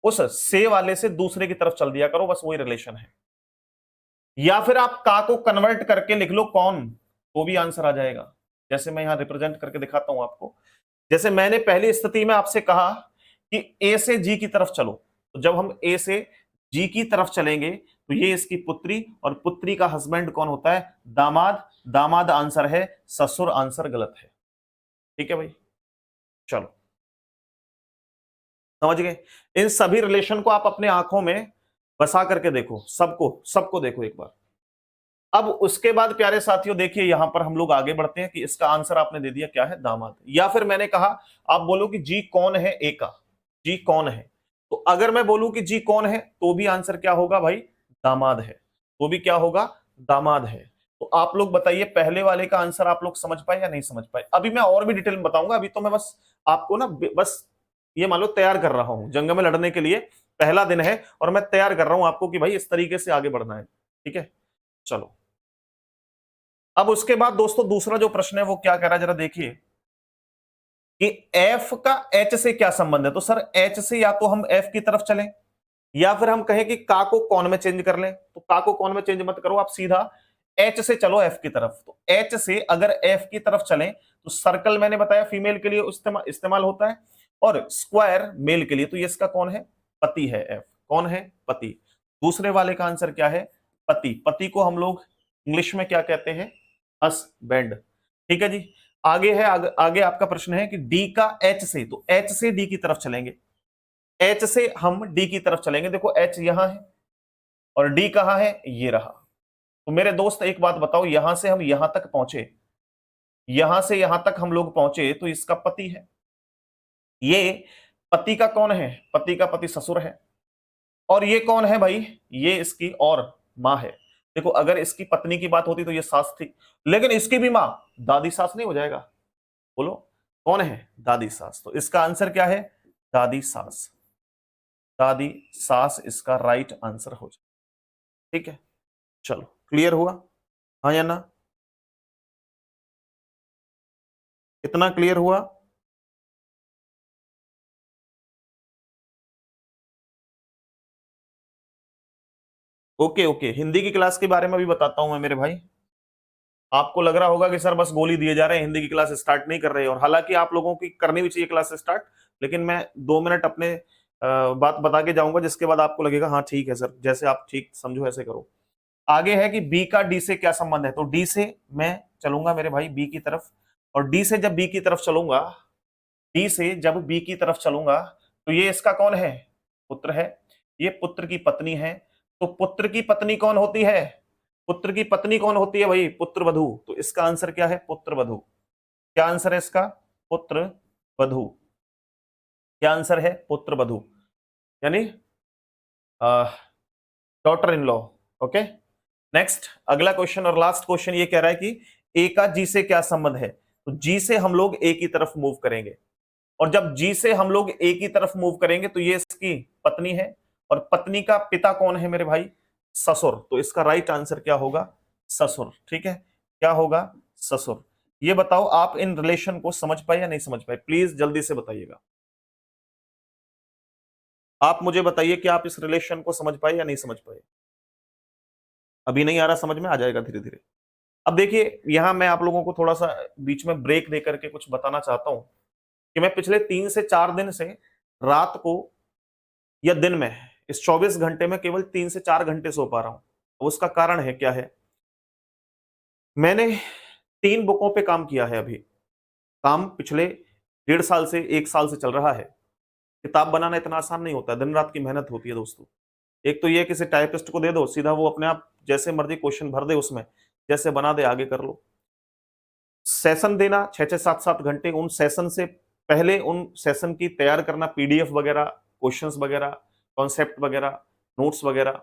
उस से वाले से दूसरे की तरफ चल दिया करो, बस वही रिलेशन है। या फिर आप का को कन्वर्ट करके लिख लो कौन, तो भी आंसर आ जाएगा। जैसे मैं यहां रिप्रेजेंट करके दिखाता हूं आपको। जैसे मैंने पहली स्थिति में आपसे कहा कि ए से जी की तरफ चलो, तो जब हम ए से जी की तरफ चलेंगे तो ये इसकी पुत्री, और पुत्री का हस्बैंड कौन होता है? दामाद। दामाद आंसर है, ससुर आंसर गलत है। ठीक है भाई, चलो समझ गए। इन सभी रिलेशन को आप अपने आंखों में बसा करके देखो, सबको सबको देखो एक बार। अब उसके बाद प्यारे साथियों देखिए, यहां पर हम लोग आगे बढ़ते हैं कि इसका आंसर आपने दे दिया क्या है? दामाद। या फिर मैंने कहा, आप बोलो कि जी कौन है ए का, जी कौन है। तो अगर मैं बोलूं कि जी कौन है तो भी आंसर क्या होगा भाई? दामाद है। तो भी क्या होगा? दामाद है। तो आप लोग बताइए, पहले वाले का आंसर आप लोग समझ पाए या नहीं समझ पाए? अभी मैं और भी डिटेल में बताऊंगा, अभी तो मैं बस आपको ना बस ये मान लो तैयार कर रहा हूं जंग में लड़ने के लिए। पहला दिन है और मैं तैयार कर रहा हूं आपको कि भाई इस तरीके से आगे बढ़ना है, ठीक है। चलो, अब उसके बाद दोस्तों दूसरा जो प्रश्न है वो क्या कह रहा है, जरा देखिए कि एफ का एच से क्या संबंध है। तो सर एच से या तो हम एफ की तरफ चलें, या फिर हम कहें कि का को कौन में चेंज कर लें। तो का को कौन में चेंज मत करो, आप सीधा एच से चलो एफ की तरफ। तो एच से अगर एफ की तरफ चलें तो सर्कल मैंने बताया फीमेल के लिए इस्तेमाल होता है, और स्क्वायर मेल के लिए। तो ये इसका कौन है? पति है। एफ कौन है? पति। दूसरे वाले का आंसर क्या है? पति। पति को हम लोग इंग्लिश में क्या कहते हैं? हस्बैंड। ठीक है जी। आगे है, आगे आपका प्रश्न है कि डी का एच से, तो एच से डी की तरफ चलेंगे। एच से हम डी की तरफ चलेंगे। देखो एच यहां है और डी कहां है? ये रहा। तो मेरे दोस्त एक बात बताओ, यहां से हम यहां तक पहुंचे, यहां से यहां तक हम लोग पहुंचे तो इसका पति है। ये पति का कौन है? पति का पति ससुर है। और ये कौन है भाई? ये इसकी और मां है। देखो अगर इसकी पत्नी की बात होती तो ये सास थी, लेकिन इसकी भी मां, दादी सास नहीं हो जाएगा? बोलो कौन है? दादी सास। तो इसका आंसर क्या है? दादी सास। दादी सास इसका राइट आंसर हो जाए। ठीक है, चलो क्लियर हुआ? हाँ या ना? कितना क्लियर हुआ? ओके ओके, हिंदी की क्लास के बारे में भी बताता हूं मैं मेरे भाई। आपको लग रहा होगा कि सर बस गोली दिए जा रहे हैं, हिंदी की क्लास स्टार्ट नहीं कर रहे, और हालांकि आप लोगों की करनी भी चाहिए क्लास स्टार्ट, लेकिन मैं 2 मिनट अपने बात बता के जाऊंगा, जिसके बाद आपको लगेगा हाँ ठीक है सर, जैसे आप ठीक समझो ऐसे करो। आगे है कि बी का डी से क्या संबंध है, तो डी से मैं चलूंगा मेरे भाई बी की तरफ, और डी से जब बी की तरफ चलूंगा, डी से जब बी की तरफ चलूंगा, तो ये इसका कौन है? पुत्र है। ये पुत्र की पत्नी है। तो पुत्र की पत्नी कौन होती है? पुत्र की पत्नी कौन होती है भाई? पुत्र वधू। तो इसका आंसर क्या है? पुत्र वधू। क्या आंसर है इसका? पुत्र वधू। क्या आंसर है? पुत्र वधू, यानी daughter in law. Okay, next अगला क्वेश्चन और लास्ट क्वेश्चन ये कह रहा है कि ए का जी से क्या संबंध है, तो जी से हम लोग ए की तरफ मूव करेंगे, और जब जी से हम लोग ए की तरफ मूव करेंगे तो ये इसकी पत्नी है, और पत्नी का पिता कौन है मेरे भाई? ससुर। तो इसका राइट आंसर क्या होगा? ससुर। ठीक है, क्या होगा? ससुर। ये बताओ आप इन रिलेशन को समझ पाए या नहीं समझ पाए, प्लीज जल्दी से बताइएगा। आप मुझे बताइए कि आप इस रिलेशन को समझ पाए या नहीं समझ पाए। अभी नहीं आ रहा समझ में, आ जाएगा धीरे धीरे। अब देखिए यहां मैं आप लोगों को थोड़ा सा बीच में ब्रेक देकर के कुछ बताना चाहता हूं कि मैं पिछले 3 से 4 दिन से रात को या दिन में इस 24 घंटे में केवल 3 से 4 घंटे सो पा रहा हूं। अब उसका कारण है क्या है? मैंने 3 बुकों पे काम किया है। अभी काम पिछले 1.5 साल से 1 साल से चल रहा है। किताब बनाना इतना आसान नहीं होता, दिन रात की मेहनत होती है दोस्तों। एक तो ये किसी टाइपिस्ट को दे दो, सीधा वो अपने आप जैसे मर्जी क्वेश्चन भर दे, उसमें जैसे बना दे आगे कर लो। सेशन देना 6-6 7-7 घंटे, उन सेशन से पहले उन सेशन की तैयार करना, पीडीएफ वगैरह, क्वेश्चंस वगैरह, कॉन्सेप्ट वगैरह, नोट्स वगैरह,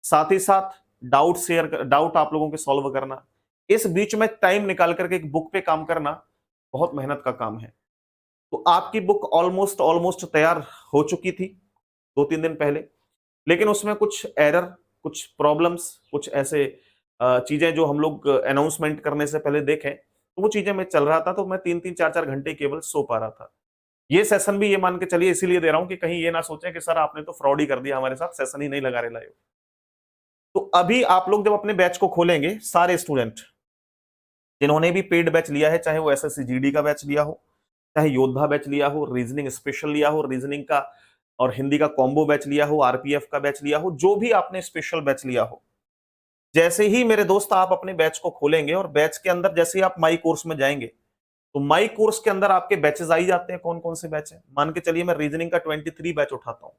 साथ ही साथ डाउट आप लोगों के सॉल्व करना, इस बीच में टाइम निकाल करके एक बुक पे काम करना बहुत मेहनत का काम है। तो आपकी बुक ऑलमोस्ट ऑलमोस्ट तैयार हो चुकी थी 2-3 दिन पहले, लेकिन उसमें कुछ एरर, कुछ प्रॉब्लम्स, कुछ ऐसे चीजें जो हम लोग अनाउंसमेंट करने से पहले देखें, तो वो चीजें मैं चल रहा था, तो मैं 3-3 4-4 घंटे केवल सो पा रहा था। ये सेशन भी ये मान के चलिए इसीलिए दे रहा हूं कि कहीं ये ना सोचें कि सर आपने तो फ्रॉड ही कर दिया हमारे साथ, सेशन ही नहीं लगा रहे लाइव। तो अभी आप लोग जब अपने बैच को खोलेंगे, सारे स्टूडेंट जिन्होंने भी पेड बैच लिया है, चाहे वो एसएससी जीडी का बैच लिया हो, चाहे योद्धा बैच लिया हो, रीजनिंग स्पेशल लिया हो, रीजनिंग का और हिंदी का कॉम्बो बैच लिया हो, आरपीएफ का बैच लिया हो, जो भी आपने स्पेशल बैच लिया हो, जैसे ही मेरे दोस्त आप अपने बैच को खोलेंगे और बैच के अंदर जैसे ही आप माई कोर्स में जाएंगे, तो माई कोर्स के अंदर आपके बैचेस आई जाते हैं। कौन कौन से बैच है? मान के चलिए मैं रीजनिंग का 23 बैच उठाता हूं।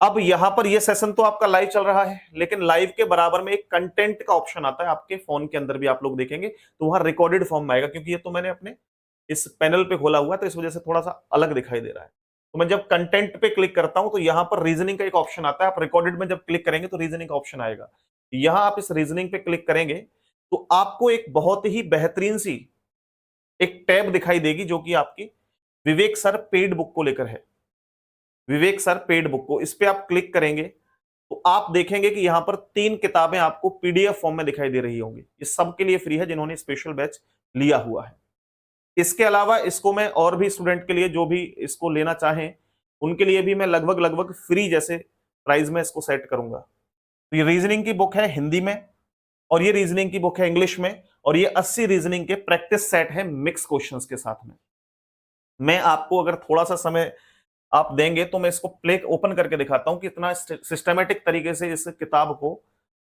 अब यहां पर ये सेशन तो आपका लाइव चल रहा है, लेकिन लाइव के बराबर में एक कंटेंट का ऑप्शन आता है, आपके फोन के अंदर भी आप लोग देखेंगे तो वहां रिकॉर्डेड फॉर्म में आएगा, क्योंकि ये तो मैंने अपने इस पैनल पे खोला हुआ है, तो इस वजह से थोड़ा सा अलग दिखाई दे रहा है। तो मैं जब कंटेंट पे क्लिक करता हूं तो यहां पर रीजनिंग का एक ऑप्शन आता है, आप रिकॉर्डेड में जब क्लिक करेंगे तो रीजनिंग का ऑप्शन आएगा। यहां आप इस रीजनिंग पे क्लिक करेंगे तो आपको एक बहुत ही बेहतरीन सी एक टैब दिखाई देगी, जो कि आपकी विवेक सर पेड बुक को लेकर है। विवेक सर पेड बुक को, इस पे आप क्लिक करेंगे तो आप देखेंगे कि यहां पर 3 किताबें आपको पीडीएफ फॉर्म में दिखाई दे रही होंगी। ये सबके लिए फ्री है जिन्होंने स्पेशल बैच लिया हुआ है। इसके अलावा इसको मैं और भी स्टूडेंट के लिए जो भी इसको लेना चाहें उनके लिए भी मैं लगभग लगभग फ्री जैसे प्राइस में इसको सेट करूंगा। तो ये रीजनिंग की बुक है हिंदी में, और ये रीजनिंग की बुक है इंग्लिश में, और ये 80 रीजनिंग के प्रैक्टिस सेट है मिक्स क्वेश्चंस के साथ में। मैं आपको अगर थोड़ा सा समय आप देंगे तो मैं इसको प्ले ओपन करके दिखाता हूं कि इतना सिस्टमेटिक तरीके से इस किताब को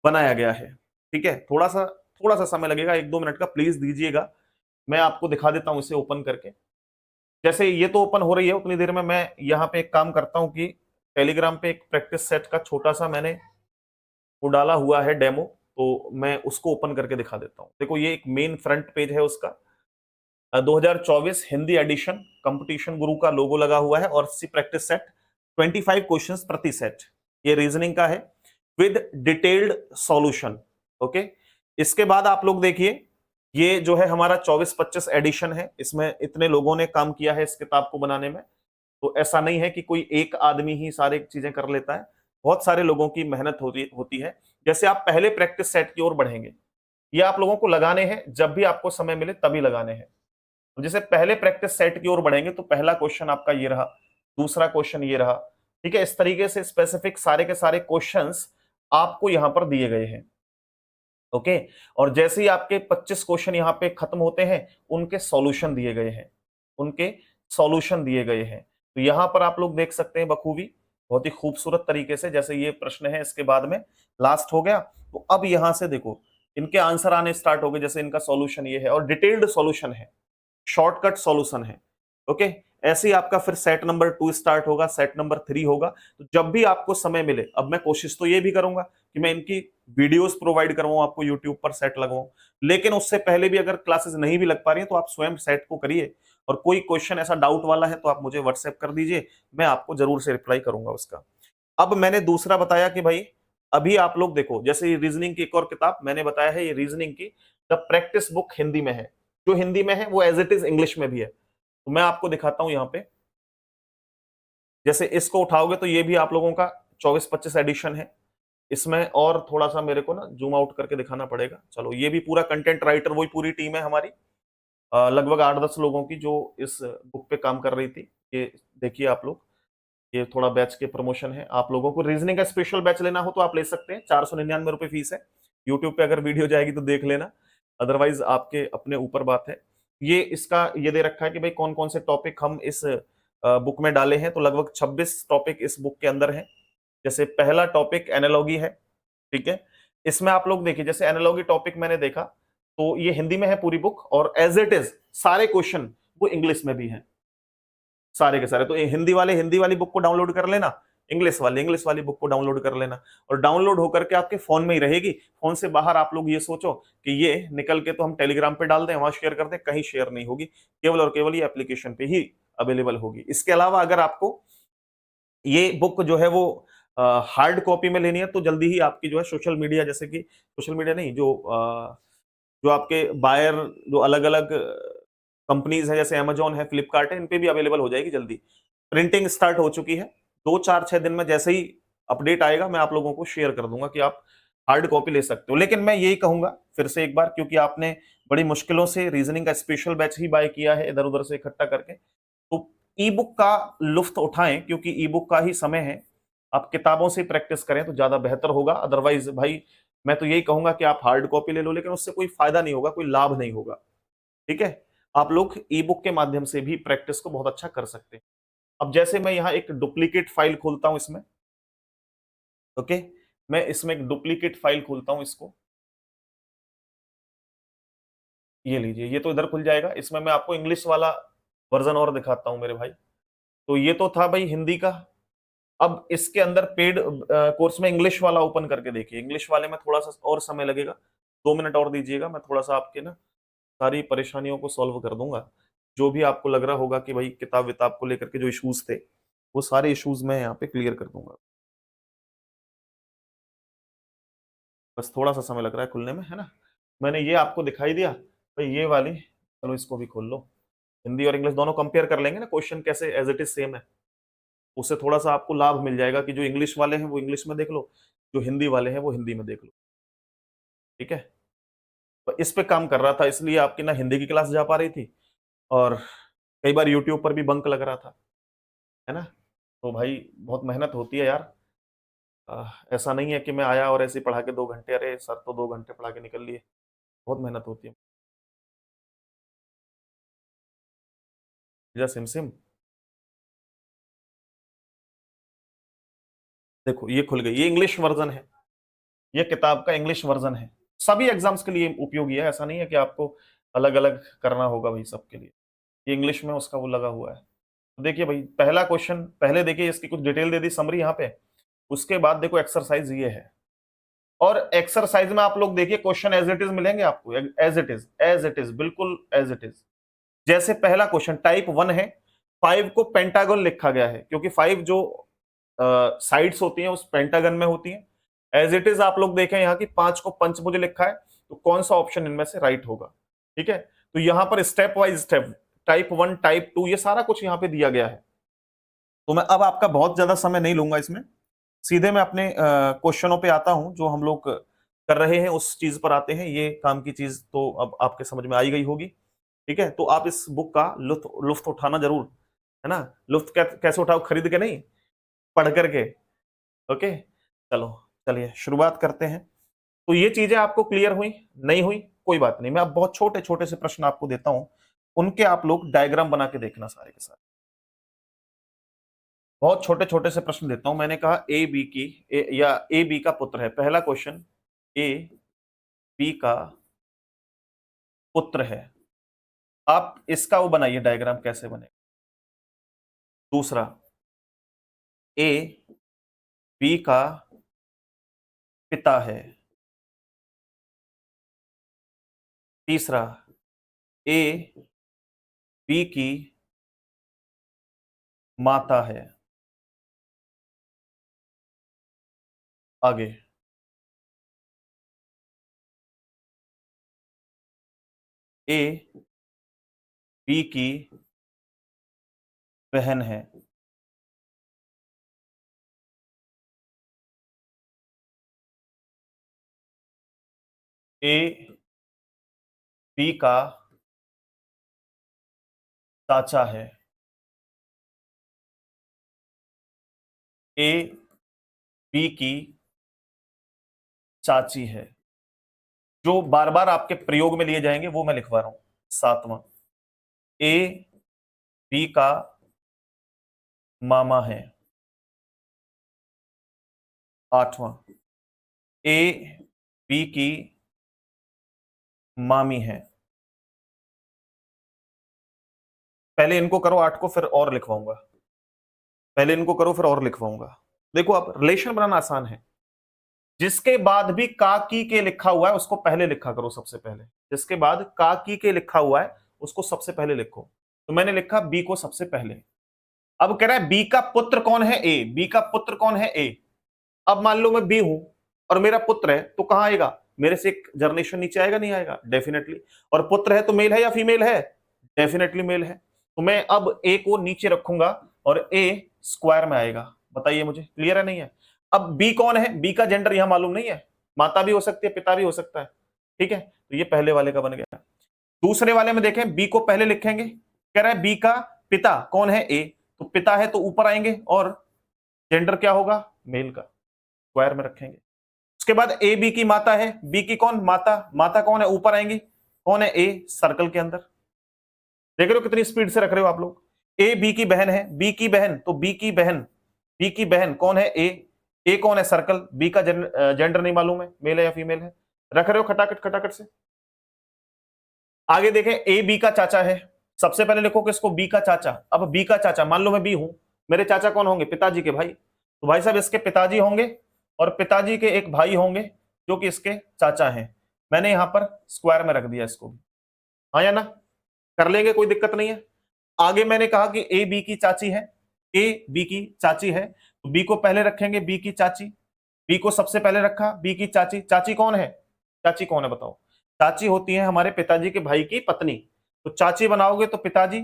बनाया गया है। ठीक है, थोड़ा सा समय लगेगा, 1-2 मिनट का प्लीज दीजिएगा। मैं आपको दिखा देता हूं इसे ओपन करके। जैसे ये तो ओपन हो रही है, उतनी देर में मैं यहाँ पे एक काम करता हूं कि टेलीग्राम पे एक प्रैक्टिस सेट का छोटा सा मैंने वो डाला हुआ है डेमो, तो मैं उसको ओपन करके दिखा देता हूं। देखो ये एक मेन फ्रंट पेज है उसका, 2024 हिंदी एडिशन कंपटीशन गुरु का लोगो लगा हुआ है, और सी प्रैक्टिस सेट 25 क्वेश्चंस प्रति सेट, ये रीजनिंग का है विद डिटेल्ड सॉल्यूशन। ओके, इसके बाद आप लोग देखिए, ये जो है हमारा 24-25 एडिशन है, इसमें इतने लोगों ने काम किया है इस किताब को बनाने में। तो ऐसा नहीं है कि कोई एक आदमी ही सारी चीजें कर लेता है, बहुत सारे लोगों की मेहनत होती होती है। जैसे आप पहले प्रैक्टिस सेट की ओर बढ़ेंगे, ये आप लोगों को लगाने हैं, जब भी आपको समय मिले तभी लगाने हैं। तो जैसे पहले प्रैक्टिस सेट की ओर बढ़ेंगे तो पहला क्वेश्चन आपका ये रहा, दूसरा क्वेश्चन ये रहा, ठीक है। इस तरीके से स्पेसिफिक सारे के सारे क्वेश्चंस आपको यहां पर दिए गए हैं, ओके। और जैसे ही आपके 25 क्वेश्चन यहां पे खत्म होते हैं, उनके सॉल्यूशन दिए गए हैं, उनके सॉल्यूशन दिए गए हैं। तो यहां पर आप लोग देख सकते हैं बखूबी, बहुत ही खूबसूरत तरीके से, जैसे ये प्रश्न है इसके बाद में लास्ट हो गया। तो अब यहां से देखो इनके आंसर आने स्टार्ट हो गए, जैसे इनका सॉल्यूशन ये है और डिटेल्ड सॉल्यूशन है, शॉर्टकट सॉल्यूशन है, ओके। ऐसे ही आपका फिर सेट नंबर 2 स्टार्ट होगा, सेट नंबर 3 होगा। तो जब भी आपको समय मिले, अब मैं कोशिश तो ये भी करूंगा कि मैं इनकी वीडियोस प्रोवाइड करवाऊं आपको, यूट्यूब पर सेट लगवाऊं, लेकिन उससे पहले भी अगर क्लासेस नहीं भी लग पा रही हैं तो आप स्वयं सेट को करिए। और कोई क्वेश्चन ऐसा डाउट वाला है तो आप मुझे व्हाट्सएप कर दीजिए, मैं आपको जरूर से रिप्लाई करूंगा उसका। अब मैंने दूसरा बताया कि भाई अभी आप लोग देखो, जैसे रीजनिंग की एक और किताब मैंने बताया है, ये रीजनिंग की द प्रैक्टिस बुक हिंदी में है। जो हिंदी में है वो एज इट इज इंग्लिश में भी है। तो मैं आपको दिखाता हूं यहां पे, जैसे इसको उठाओगे तो ये भी आप लोगों का 24-25 एडिशन है। इसमें और थोड़ा सा मेरे को ना जूम आउट करके दिखाना पड़ेगा। चलो, ये भी पूरा कंटेंट राइटर, वही पूरी टीम है हमारी, लगभग 8-10 लोगों की जो इस बुक पे काम कर रही थी। ये देखिए आप लोग, ये थोड़ा बैच के प्रमोशन है। आप लोगों को रीजनिंग का स्पेशल बैच लेना हो तो आप ले सकते हैं, 499 रुपए फीस है। यूट्यूब पे अगर वीडियो जाएगी तो देख लेना, अदरवाइज आपके अपने ऊपर बात है। ये इसका ये दे रखा है कि भाई कौन कौन से टॉपिक हम इस बुक में डाले हैं, तो लगभग 26 टॉपिक इस बुक के अंदर हैं। जैसे पहला टॉपिक एनालॉगी है, ठीक है। इसमें आप लोग देखिए, जैसे एनालॉगी टॉपिक मैंने देखा तो ये हिंदी में है पूरी बुक, और एज इट इज सारे क्वेश्चन वो इंग्लिश में भी हैं, सारे के सारे। तो ये हिंदी वाले हिंदी वाली बुक को डाउनलोड कर लेना, इंग्लिश वाले इंग्लिश वाली बुक को डाउनलोड कर लेना, और डाउनलोड होकर के आपके फोन में ही रहेगी। फोन से बाहर आप लोग ये सोचो कि ये निकल के तो हम टेलीग्राम पे डाल दें, वहां शेयर कर दें, कहीं शेयर नहीं होगी, केवल और केवल ये एप्लीकेशन पे ही अवेलेबल होगी। इसके अलावा अगर आपको ये बुक जो है वो हार्ड कॉपी में लेनी है तो जल्दी ही आपकी जो है सोशल मीडिया, जैसे कि सोशल मीडिया नहीं, जो आपके बायर, जो अलग अलग कंपनीज है जैसे अमेजोन है, फ्लिपकार्ट है, इन पे भी अवेलेबल हो जाएगी जल्दी। प्रिंटिंग स्टार्ट हो चुकी है, 2-4-6 दिन में जैसे ही अपडेट आएगा मैं आप लोगों को शेयर कर दूंगा कि आप हार्ड कॉपी ले सकते हो। लेकिन मैं यही कहूंगा फिर से एक बार, क्योंकि आपने बड़ी मुश्किलों से रीजनिंग का स्पेशल बैच ही बाय किया है इधर उधर से इकट्ठा करके, तो ई बुक का लुफ्त उठाएं, क्योंकि ई बुक का ही समय है। आप किताबों से प्रैक्टिस करें तो ज्यादा बेहतर होगा। अदरवाइज भाई मैं तो यही कहूंगा कि आप हार्ड कॉपी ले लो, लेकिन उससे कोई फायदा नहीं होगा, कोई लाभ नहीं होगा, ठीक है। आप लोग ई बुक के माध्यम से भी प्रैक्टिस को बहुत अच्छा कर सकते हैं। अब जैसे मैं यहाँ एक डुप्लीकेट फाइल खोलता हूं इसमें, ओके, मैं इसमें एक डुप्लीकेट फाइल खोलता हूं इसको, ये लीजिए, ये तो इधर खुल जाएगा। इसमें मैं आपको इंग्लिश वाला वर्जन और दिखाता हूं मेरे भाई। तो ये तो था भाई हिंदी का। अब इसके अंदर पेड कोर्स में इंग्लिश वाला ओपन करके देखिए। इंग्लिश वाले में थोड़ा सा और समय लगेगा, 2 मिनट और दीजिएगा, मैं थोड़ा सा आपके ना सारी परेशानियों को सॉल्व कर दूंगा। जो भी आपको लग रहा होगा कि भाई किताब विताब को लेकर के जो इश्यूज थे, वो सारे इश्यूज मैं यहाँ पे क्लियर कर दूंगा। बस थोड़ा सा समय लग रहा है खुलने में, है ना। मैंने ये आपको दिखाई दिया भाई, ये वाली, चलो इसको भी खोल लो। हिंदी और इंग्लिश दोनों कंपेयर कर लेंगे ना, क्वेश्चन कैसे एज इट इज सेम है। उससे थोड़ा सा आपको लाभ मिल जाएगा कि जो इंग्लिश वाले हैं वो इंग्लिश में देख लो, जो हिंदी वाले हैं वो हिंदी में देख लो, ठीक है। तो इस पे काम कर रहा था, इसलिए आपकी ना हिंदी की क्लास जा पा रही थी, और कई बार यूट्यूब पर भी बंक लग रहा था, है ना। तो भाई बहुत मेहनत होती है यार। ऐसा नहीं है कि मैं आया और ऐसे ही पढ़ा के 2 घंटे, अरे सर तो 2 घंटे पढ़ा के निकल लिए, बहुत मेहनत होती है। जा सिम सिम, देखो ये खुल गई, ये इंग्लिश वर्जन है, ये किताब का इंग्लिश वर्जन है। सभी एग्जाम्स के लिए उपयोगी है, ऐसा नहीं है कि आपको अलग अलग करना होगा भाई सबके लिए। ये इंग्लिश में उसका वो लगा हुआ है। तो देखिए भाई, पहला क्वेश्चन पहले देखिए, इसकी कुछ डिटेल दे दी समरी यहाँ पे। उसके बाद देखो एक्सरसाइज ये है, और एक्सरसाइज में आप लोग देखिए क्वेश्चन एज इट इज मिलेंगे आपको, as it is, as it is, बिल्कुल एज इट इज। जैसे पहला क्वेश्चन टाइप 1 है, 5 को पेंटागन लिखा गया है, क्योंकि 5 जो साइड्स होती हैं उस पेंटागन में होती हैं। एज इट इज आप लोग देखें यहाँ की 5 को पंचभुज लिखा है, तो कौन सा ऑप्शन इनमें से राइट होगा। ठीक है, तो यहां पर step wise step, type 1 type 2 ये सारा कुछ यहाँ पे दिया गया है। तो मैं अब आपका बहुत ज्यादा समय नहीं लूंगा इसमें, सीधे मैं अपने क्वेश्चनों पे आता हूं जो हम लोग कर रहे हैं, उस चीज पर आते हैं। ये काम की चीज तो अब आपके समझ में आई गई होगी। ठीक है, तो आप इस बुक का लुत्फ लुत्फ उठाना जरूर, है ना। लुत्फ कैसे उठाओ, खरीद के नहीं, पढ़ करके। ओके, चलो चलिए शुरुआत करते हैं। तो ये चीजें आपको क्लियर हुई, नहीं हुई कोई बात नहीं, मैं अब बहुत छोटे छोटे से प्रश्न आपको देता हूं, उनके आप लोग डायग्राम बना के देखना सारे के सारे। बहुत छोटे छोटे से प्रश्न देता हूं। मैंने कहा ए बी की या ए बी का पुत्र है, पहला क्वेश्चन ए बी का पुत्र है, आप इसका वो बनाइए डायग्राम कैसे बने। दूसरा ए बी का पिता है। तीसरा ए बी की माता है। आगे ए बी की बहन है। ए बी का चाचा है। ए बी की चाची है। जो बार बार आपके प्रयोग में लिए जाएंगे वो मैं लिखवा रहा हूं। सातवां ए बी का मामा है। आठवां ए बी की मामी है। पहले इनको करो 8 को, फिर और लिखवाऊंगा। पहले इनको करो फिर और लिखवाऊंगा। देखो आप, रिलेशन बनाना आसान है। जिसके बाद भी का की के लिखा हुआ है उसको पहले लिखा करो सबसे पहले। जिसके बाद का की के लिखा हुआ है उसको सबसे पहले लिखो। तो मैंने लिखा बी को सबसे पहले। अब कह रहा है बी का पुत्र कौन है, ए। बी का पुत्र कौन है, ए। अब मान लो मैं बी हूं और मेरा पुत्र है, तो कहां आएगा, मेरे से एक जनरेशन नीचे आएगा, नहीं आएगा, डेफिनेटली। और पुत्र है तो मेल है या फीमेल है, डेफिनेटली मेल है। तो मैं अब ए को नीचे रखूंगा और ए स्क्वायर में आएगा। बताइए मुझे, क्लियर है नहीं है। अब बी कौन है, बी का जेंडर यहां मालूम नहीं है, माता भी हो सकती है पिता भी हो सकता है। ठीक है, तो ये पहले वाले का बन गया। दूसरे वाले में देखें, बी को पहले लिखेंगे। कह रहा है बी का पिता कौन है, ए। तो पिता है तो ऊपर आएंगे और जेंडर क्या होगा, मेल का, स्क्वायर में रखेंगे। उसके बाद ए बी की माता है, बी की कौन, माता। माता कौन है, ऊपर आएंगी, कौन है, ए, सर्कल के अंदर। देख रहे हो कितनी स्पीड से रख रहे हो आप लोग। ए बी की बहन है, बी की बहन, तो बी की बहन, बी की बहन कौन है, ए कौन है, सर्कल। बी का जेंडर नहीं मालूम है, मेल है या फीमेल है। रख रहे हो खटाखट खटाखट से। आगे देखें, ए बी का चाचा है। सबसे पहले लिखो किसको, बी का चाचा। अब बी का चाचा, मान लो मैं बी हूं, मेरे चाचा कौन होंगे, पिताजी के भाई। तो भाई साहब इसके पिताजी होंगे और पिताजी के एक भाई होंगे जो कि इसके चाचा हैं। मैंने यहां पर स्क्वायर में रख दिया इसको, हाँ या ना, कर लेंगे, कोई दिक्कत नहीं है। आगे मैंने कहा कि ए बी की चाची है, ए बी की चाची है, तो बी को पहले रखेंगे, बी की चाची। बी को सबसे पहले रखा, बी की चाची। चाची कौन है, चाची कौन है बताओ। चाची होती है हमारे पिताजी के भाई की पत्नी। तो चाची बनाओगे तो पिताजी,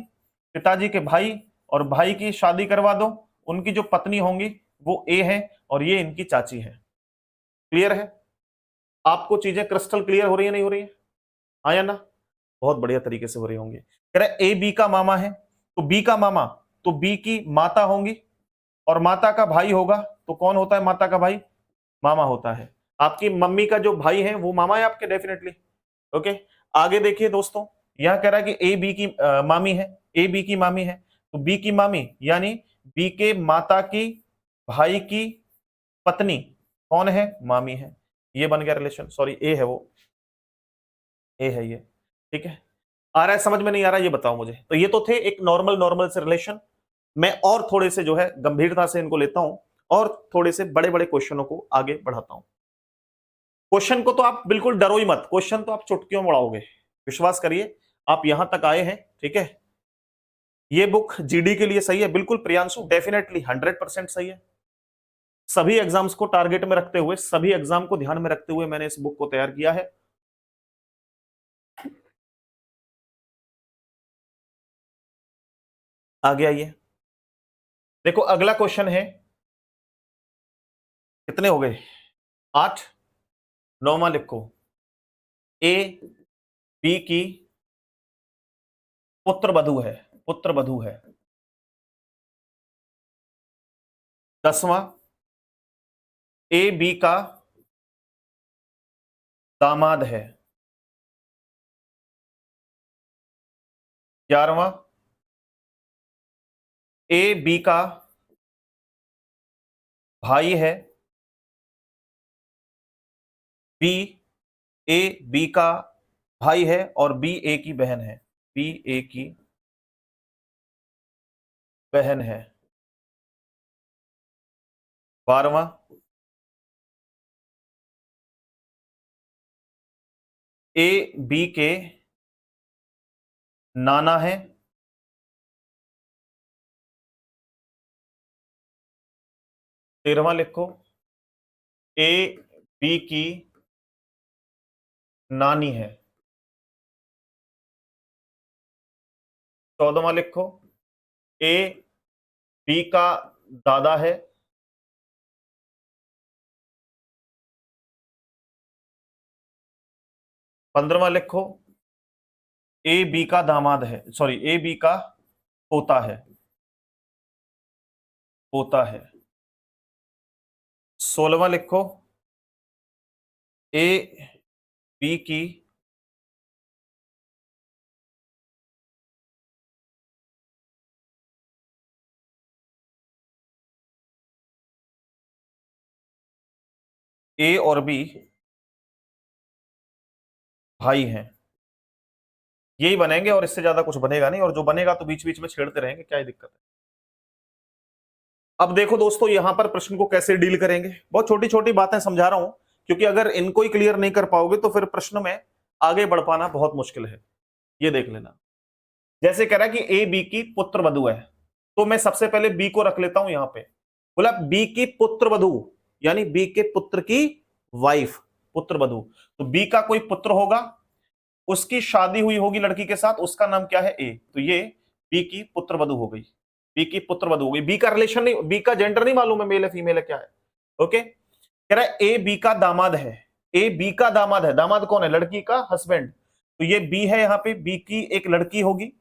पिताजी के भाई, और भाई की शादी करवा दो, उनकी जो पत्नी होंगी वो ए है और ये इनकी चाची है। क्लियर है, आपको चीजें क्रिस्टल क्लियर हो रही है, नहीं हो रही है, हाँ या ना। बहुत बढ़िया तरीके से हो रही होंगी। कह रहे ए बी का मामा है, तो बी का मामा, तो बी की माता होंगी और माता का भाई होगा, तो कौन होता है माता का भाई, मामा होता है। आपकी मम्मी का जो भाई है वो मामा है आपके, डेफिनेटली। ओके, आगे देखिए दोस्तों, यहां कह रहा है कि ए बी की मामी है, ए बी की मामी है, तो बी की मामी यानी बी के माता की भाई की पत्नी कौन है, मामी है। ये बन गया रिलेशन। सॉरी, ए है वो, ए है ये। ठीक है, आ रहा है समझ में, नहीं आ रहा ये बताओ मुझे। तो ये तो थे एक नॉर्मल नॉर्मल से रिलेशन। मैं और थोड़े से जो है गंभीरता से इनको लेता हूं और थोड़े से बड़े बड़े क्वेश्चनों को आगे बढ़ाता हूं। क्वेश्चन को तो आप बिल्कुल डरो ही मत, क्वेश्चन तो आप चुटकियों में उड़ाओगे, विश्वास करिए। आप यहां तक आए हैं, ठीक है। ये बुक जीडी के लिए सही है, बिल्कुल प्रियांशु, डेफिनेटली 100% सही है। सभी एग्जाम्स को टारगेट में रखते हुए, सभी एग्जाम को ध्यान में रखते हुए मैंने इस बुक को तैयार किया है। आगे आइए, देखो अगला क्वेश्चन है, कितने हो गए? 8। 9वां लिखो, ए बी की पुत्र वधू है, पुत्र वधू है। 10वां, ए बी का दामाद है। 11वां, ए बी का भाई है। बी, ए बी का भाई है और बी ए की बहन है, बी ए की बहन है। 12वां, ए बी के नाना है। 13वां लिखो, ए बी की नानी है। 14वां लिखो, ए बी का दादा है। 15वां लिखो, ए बी का दामाद है, सॉरी ए बी का पोता है, पोता है। 16वां लिखो, ए बी की ए और बी भाई हैं। यही बनेंगे और इससे ज्यादा कुछ बनेगा नहीं, और जो बनेगा तो बीच बीच में छेड़ते रहेंगे, क्या ही दिक्कत है। अब देखो दोस्तों, यहां पर प्रश्न को कैसे डील करेंगे, बहुत छोटी छोटी बातें समझा रहा हूं, क्योंकि अगर इनको ही क्लियर नहीं कर पाओगे तो फिर प्रश्न में आगे बढ़ पाना बहुत मुश्किल है। ये देख लेना, जैसे कह रहा है कि ए बी की पुत्र वधू है, तो मैं सबसे पहले बी को रख लेता हूं यहां पे। बोला बी की पुत्र वधू, यानी बी के पुत्र की वाइफ, पुत्र वधू। तो बी का कोई पुत्र होगा, उसकी शादी हुई होगी लड़की के साथ, उसका नाम क्या है? ए। तो ये बी की पुत्र वधू हो गई, बी की पुत्र वधू हो गई। बी का रिलेशन नहीं, बी का जेंडर नहीं मालूम है, मेल है फीमेल है क्या है। ओके, कह रहा है ए बी का दामाद है, ए बी का दामाद है। दामाद कौन है? लड़की का हस्बैंड। तो ये बी है, यहां पे बी की एक लड़की होगी,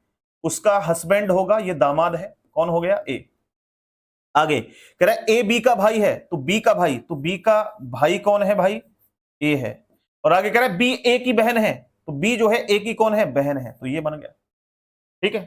उसका हस्बैंड होगा, ये दामाद है। कौन हो गया? ए। आगे कह रहा है ए बी का भाई है, तो बी का भाई, तो बी का भाई कौन है? भाई ए है। और आगे कह रहा है बी ए की बहन है, तो बी जो है ए की कौन है? बहन है। तो ये बन गया, ठीक है।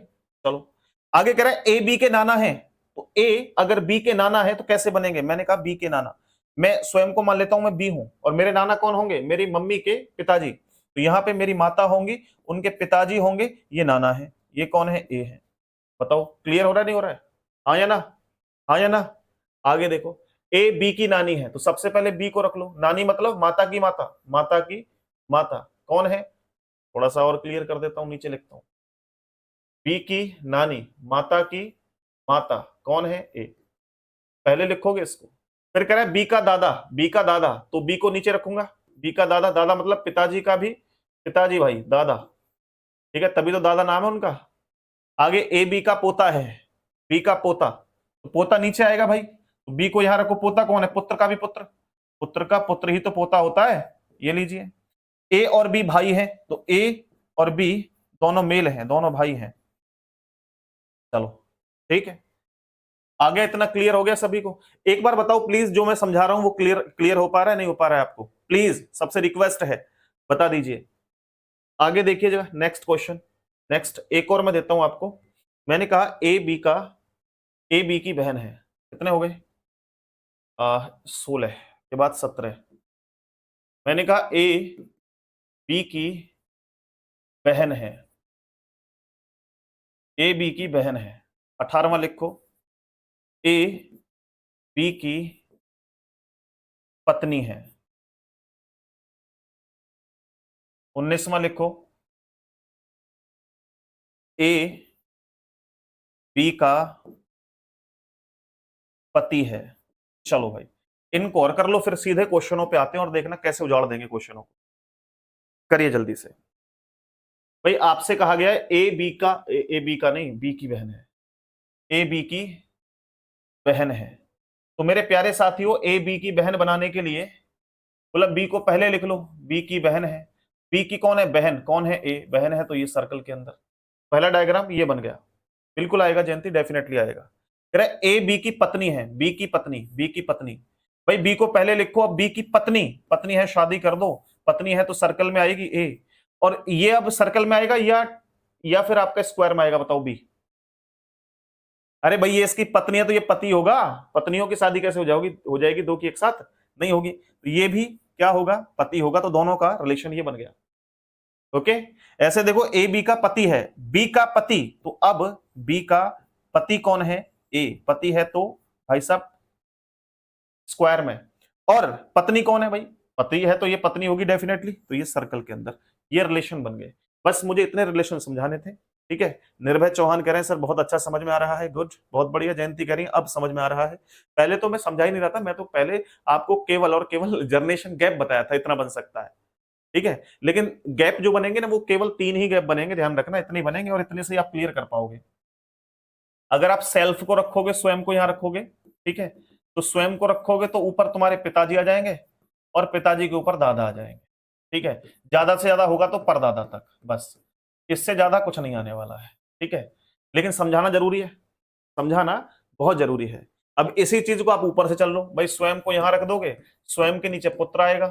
चलो आगे कह रहा है ए बी के नाना है, तो ए अगर बी के नाना है तो कैसे बनेंगे? मैंने कहा बी के नाना, मैं स्वयं को मान लेता हूं मैं बी हूं, और मेरे नाना कौन होंगे? मेरी मम्मी के पिताजी। तो यहां पे मेरी माता होंगी, उनके पिताजी होंगे, ये नाना है। ये कौन है? ए है। बताओ क्लियर हो रहा है नहीं हो रहा है? हाँ या ना? हाँ या ना? आगे देखो, ए बी की नानी है, तो सबसे पहले बी को रख लो। नानी मतलब माता की माता, माता की माता कौन है? थोड़ा सा और क्लियर कर देता हूं, नीचे लिखता हूं, बी की नानी, माता की माता कौन है? ए। पहले लिखोगे इसको, फिर कह रहा है बी का दादा, बी का दादा, तो बी को नीचे रखूंगा। बी का दादा, दादा मतलब पिताजी का भी पिताजी भाई, दादा, ठीक है, तभी तो दादा नाम है उनका। आगे ए बी का पोता है, बी का पोता, तो पोता नीचे आएगा भाई, तो बी को यहां रखो। पोता कौन है? पुत्र का भी पुत्र, पुत्र का पुत्र ही तो पोता होता है। ये लीजिए, ए और बी भाई है, तो ए और बी दोनों मेल हैं, दोनों भाई हैं। चलो ठीक है, आगे इतना क्लियर हो गया सभी को? एक बार बताओ प्लीज, जो मैं समझा रहा हूं वो क्लियर क्लियर हो पा रहा है नहीं हो पा रहा है आपको? प्लीज सबसे रिक्वेस्ट है, बता दीजिए। आगे देखिए जो नेक्स्ट क्वेश्चन, नेक्स्ट एक और मैं देता हूं आपको। मैंने कहा ए बी का, ए बी की बहन है। कितने हो गए? 16 के बाद 17। मैंने कहा ए बी की बहन है, ए बी की बहन है। 18वां लिखो, ए बी की पत्नी है। 19वां लिखो, ए बी का पति है। चलो भाई, इनको और कर लो, फिर सीधे क्वेश्चनों पे आते हैं और देखना कैसे उजाड़ देंगे क्वेश्चनों को। करिए जल्दी से। भाई आपसे कहा गया है ए बी का नहीं, बी की बहन है, ए बी की बहन है। तो मेरे प्यारे साथियों, ए बी की बहन बनाने के लिए मतलब बी को पहले लिख लो, बी की बहन है। बी की कौन है? बहन। कौन है? ए। बहन है तो ये सर्कल के अंदर पहला डायग्राम ये बन गया। बिल्कुल आएगा जयंती, डेफिनेटली आएगा। कह रहा ए बी की पत्नी है, बी की पत्नी, बी की पत्नी। भाई बी को पहले लिखो, अब बी की पत्नी, पत्नी है शादी कर दो, पत्नी है तो सर्कल में आएगी ए। और ये अब सर्कल में आएगा या फिर आपका स्क्वायर में आएगा? बताओ बी। अरे भाई ये इसकी पत्नी है तो ये पति होगा, पत्नियों की शादी कैसे हो जाएगी दो की एक साथ? नहीं होगी। तो ये भी क्या होगा? पति होगा। तो दोनों का रिलेशन ये बन गया। ओके। ऐसे देखो ए बी का पति है, बी का पति, तो अब बी का पति कौन है? ए। पति है तो भाई साहब स्क्वायर में, और पत्नी कौन है? भाई पति है तो ये पत्नी होगी डेफिनेटली, तो ये सर्कल के अंदर ये रिलेशन बन गए। बस मुझे इतने रिलेशन समझाने थे। ठीक है। निर्भय चौहान कह रहे हैं सर बहुत अच्छा समझ में आ रहा है, गुड, बहुत बढ़िया। जयंती कह रही है अब समझ में आ रहा है। पहले तो मैं समझा ही नहीं रहा था, मैं तो पहले आपको केवल और केवल जनरेशन गैप बताया था, इतना बन सकता है। ठीक है। लेकिन गैप जो बनेंगे ना वो केवल 3 ही गैप बनेंगे, ध्यान रखना, इतने ही बनेंगे और इतने से आप क्लियर कर पाओगे। अगर आप सेल्फ को रखोगे, स्वयं को यहां रखोगे, ठीक है, तो स्वयं को रखोगे तो ऊपर तुम्हारे पिताजी आ जाएंगे और पिताजी के ऊपर दादा आ जाएंगे। ठीक है। ज्यादा से ज्यादा होगा तो परदादा तक, बस, इससे ज्यादा कुछ नहीं आने वाला है। ठीक है। लेकिन समझाना जरूरी है, समझाना बहुत जरूरी है। अब इसी चीज को आप ऊपर से चल लो, भाई स्वयं को यहां रख दोगे, स्वयं के नीचे पुत्र आएगा,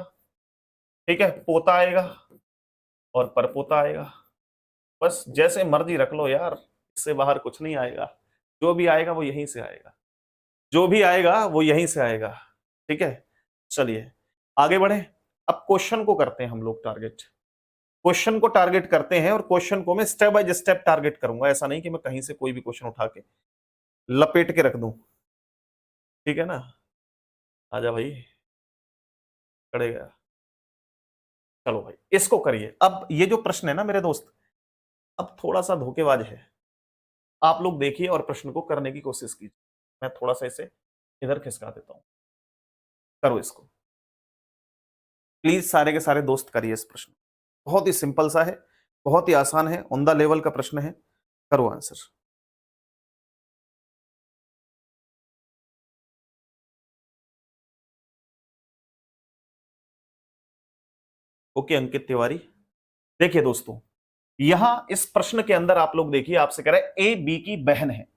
ठीक है, पोता आएगा और परपोता आएगा। बस जैसे मर्जी रख लो यार, इससे बाहर कुछ नहीं आएगा। जो भी आएगा वो यहीं से आएगा, जो भी आएगा वो यहीं से आएगा। ठीक है। चलिए आगे बढ़े। अब क्वेश्चन को करते हैं हम लोग टारगेट, क्वेश्चन को टारगेट करते हैं और क्वेश्चन को मैं स्टेप बाय स्टेप टारगेट करूंगा। ऐसा नहीं कि मैं कहीं से कोई भी क्वेश्चन उठा के लपेट के रख दूं। ठीक है ना। आजा भाई, खड़े गया। चलो भाई इसको करिए। अब ये जो प्रश्न है ना मेरे दोस्त, अब थोड़ा सा धोखेबाज है। आप लोग देखिए और प्रश्न को करने की कोशिश कीजिए। मैं थोड़ा सा इसे इधर खिसका देता हूं, करो इसको प्लीज। सारे के सारे दोस्त करिए इस प्रश्न। बहुत ही सिंपल सा है, बहुत ही आसान है, उम्दा लेवल का प्रश्न है। करो आंसर। ओके अंकित तिवारी। देखिए दोस्तों, यहां इस प्रश्न के अंदर आप लोग देखिए, आपसे कह रहा है ए बी की बहन है।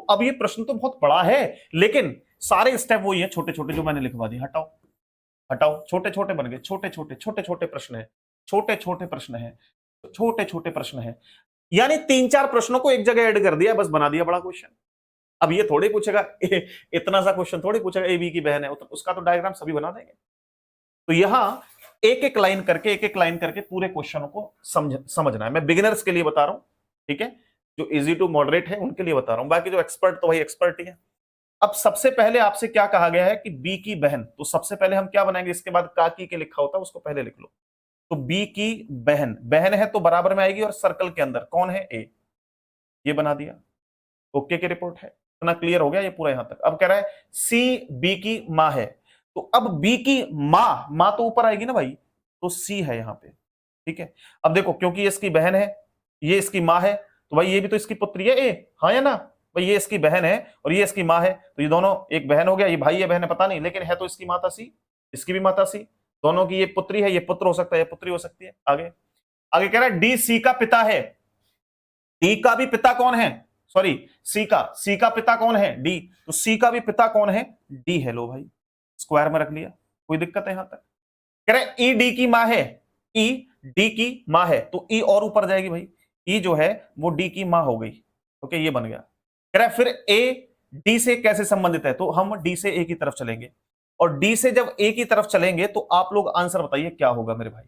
अब ये प्रश्न तो बहुत बड़ा है, लेकिन सारे स्टेप वही है, छोटे छोटे जो मैंने लिखवा दिए। हटाओ हटाओ, छोटे छोटे बन गए, छोटे छोटे प्रश्न है, छोटे छोटे प्रश्न है, छोटे छोटे प्रश्न है। यानी 3-4 प्रश्नों को एक जगह ऐड कर दिया, बस बना दिया बड़ा क्वेश्चन। अब ये थोड़ी पूछेगा इतना सा क्वेश्चन थोड़ी पूछेगा ए बी की बहन है, उसका तो डायग्राम सभी बना देंगे। तो यहां एक एक लाइन करके पूरे क्वेश्चन को समझना है। मैं बिगिनर्स के लिए बता रहा हूं, ठीक है, जो इजी टू मॉडरेट है उनके लिए बता रहा हूं, बाकी जो एक्सपर्ट तो भाई एक्सपर्ट ही है। अब सबसे पहले आपसे क्या कहा गया है कि बी की बहन, तो सबसे पहले हम क्या बनाएंगे, इसके बाद काकी के लिखा होता है उसको पहले लिख लो। तो बी की बहन, बहन है तो बराबर में आएगी और सर्कल के अंदर कौन है? ए। ये बना दिया। ओके की रिपोर्ट है, इतना क्लियर हो गया ये पूरा यहां तक। अब कह रहा है सी बी की मां है, तो अब बी की मां, मां तो ऊपर आएगी ना भाई, तो सी है यहां पे। ठीक है। अब देखो क्योंकि ये इसकी बहन है, ये इसकी मां है, तो भाई ये भी तो इसकी पुत्री है ए, हाँ या ना? भाई ये इसकी बहन है और ये इसकी मां है, तो ये दोनों एक बहन हो गया, ये भाई है बहन है पता नहीं, लेकिन है तो इसकी माता सी, इसकी भी माता सी, दोनों की ये पुत्री है, ये पुत्र हो सकता है, ये पुत्री हो सकती है। आगे आगे कह रहा है डी सी का पिता है। डी का भी पिता कौन है? सॉरी, सी का पिता कौन है? डी। तो सी का भी पिता कौन है? डी है। लो भाई स्क्वायर में रख लिया, कोई दिक्कत है यहां तक? कह रहे ई डी की मां है, ई डी की मां है, तो ई और ऊपर जाएगी भाई, ई जो है वो डी की मां हो गई। ओके ये बन गया। कह रहा है फिर ए डी से कैसे संबंधित है, तो हम डी से ए की तरफ चलेंगे, और डी से जब ए की तरफ चलेंगे तो आप लोग आंसर बताइए क्या होगा मेरे भाई,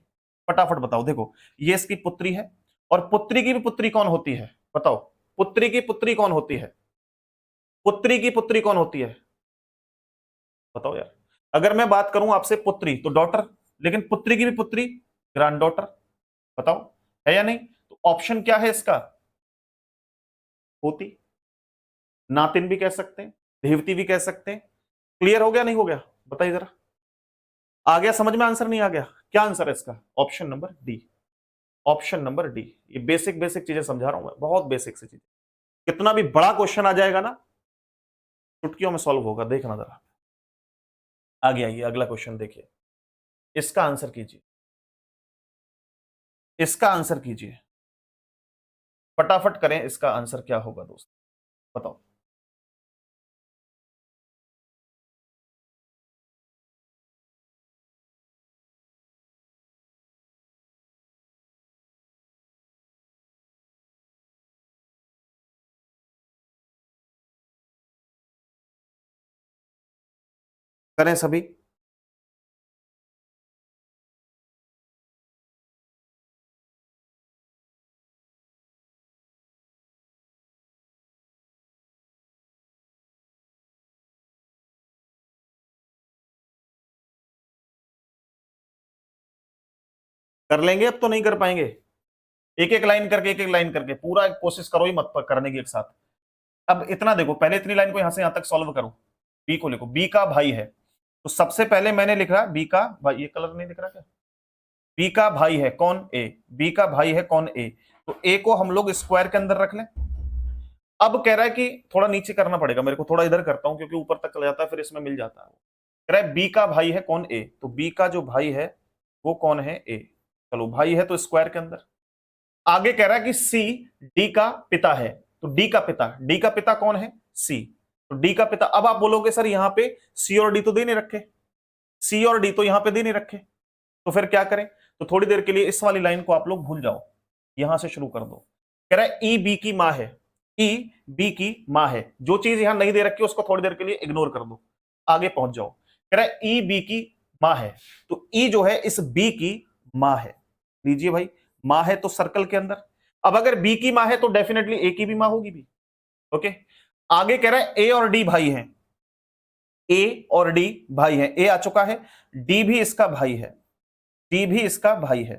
फटाफट बताओ। देखो ये इसकी पुत्री है, और पुत्री की भी पुत्री कौन होती है? बताओ, पुत्री की पुत्री कौन होती है? पुत्री की पुत्री कौन होती है? बताओ यार। अगर मैं बात करूं आपसे पुत्री तो डॉटर, लेकिन पुत्री की भी पुत्री ग्रैंड डॉटर। बताओ है या नहीं? तो ऑप्शन क्या है इसका? पोती, नातिन भी कह सकते हैं, देवती भी कह सकते हैं। क्लियर हो गया नहीं हो गया? बताइए जरा, आ गया समझ में? आंसर नहीं आ गया? क्या आंसर है इसका? Option number D. Option number D. ये बेसिक बेसिक चीजें समझा रहा हूं मैं, बहुत बेसिक सी चीज। कितना भी बड़ा क्वेश्चन आ जाएगा ना, चुटकियों में सॉल्व होगा, देखना जरा। आगे आइए, अगला क्वेश्चन देखिए, इसका आंसर कीजिए, इसका आंसर कीजिए, फटाफट करें। इसका आंसर क्या होगा दोस्त, बताओ। करें सभी? कर लेंगे? अब तो नहीं कर पाएंगे। एक एक लाइन करके, एक एक लाइन करके पूरा कोशिश करो ही मत करने की एक साथ। अब इतना देखो, पहले इतनी लाइन को यहां से यहां तक सॉल्व करो। बी को लिखो, बी का भाई है, तो सबसे पहले मैंने लिखा बी का भाई, ये कलर नहीं दिख रहा क्या? बी का भाई है कौन? ए। बी का भाई है कौन? ए। तो ए को हम लोग स्क्वायर के अंदर रख लें। अब कह रहा है कि थोड़ा नीचे करना पड़ेगा मेरे को, थोड़ा इधर करता हूं क्योंकि ऊपर तक चला जाता है फिर इसमें मिल जाता है। कह रहा है बी का भाई है कौन? ए। तो बी का जो भाई है वो कौन है? ए। चलो भाई है तो स्क्वायर के अंदर। आगे कह रहा है कि सी डी का पिता है, तो डी का पिता, डी का पिता कौन है? सी। तो डी का पिता, अब आप बोलोगे सर यहां पे सी और डी तो दे नहीं रखे, सी और डी तो यहां पे दे नहीं रखे, तो फिर क्या करें? तो थोड़ी देर के लिए इस वाली लाइन को आप लोग भूल जाओ, यहां से शुरू कर दो। कह रहा है ई बी की मां है, ई बी की मां है, जो चीज यहां नहीं दे रखी उसको थोड़ी देर के लिए इग्नोर कर दो, आगे पहुंच जाओ। कह रहा है ई बी की मां है, तो ई जो है इस बी की मां है, लीजिए भाई, मां है तो सर्कल के अंदर। अब अगर बी की मां है तो डेफिनेटली ए की भी मां होगी भी। ओके, आगे कह रहा है ए और डी भाई हैं, ए और डी भाई हैं, ए आ चुका है, डी भी इसका भाई है, डी भी इसका भाई है,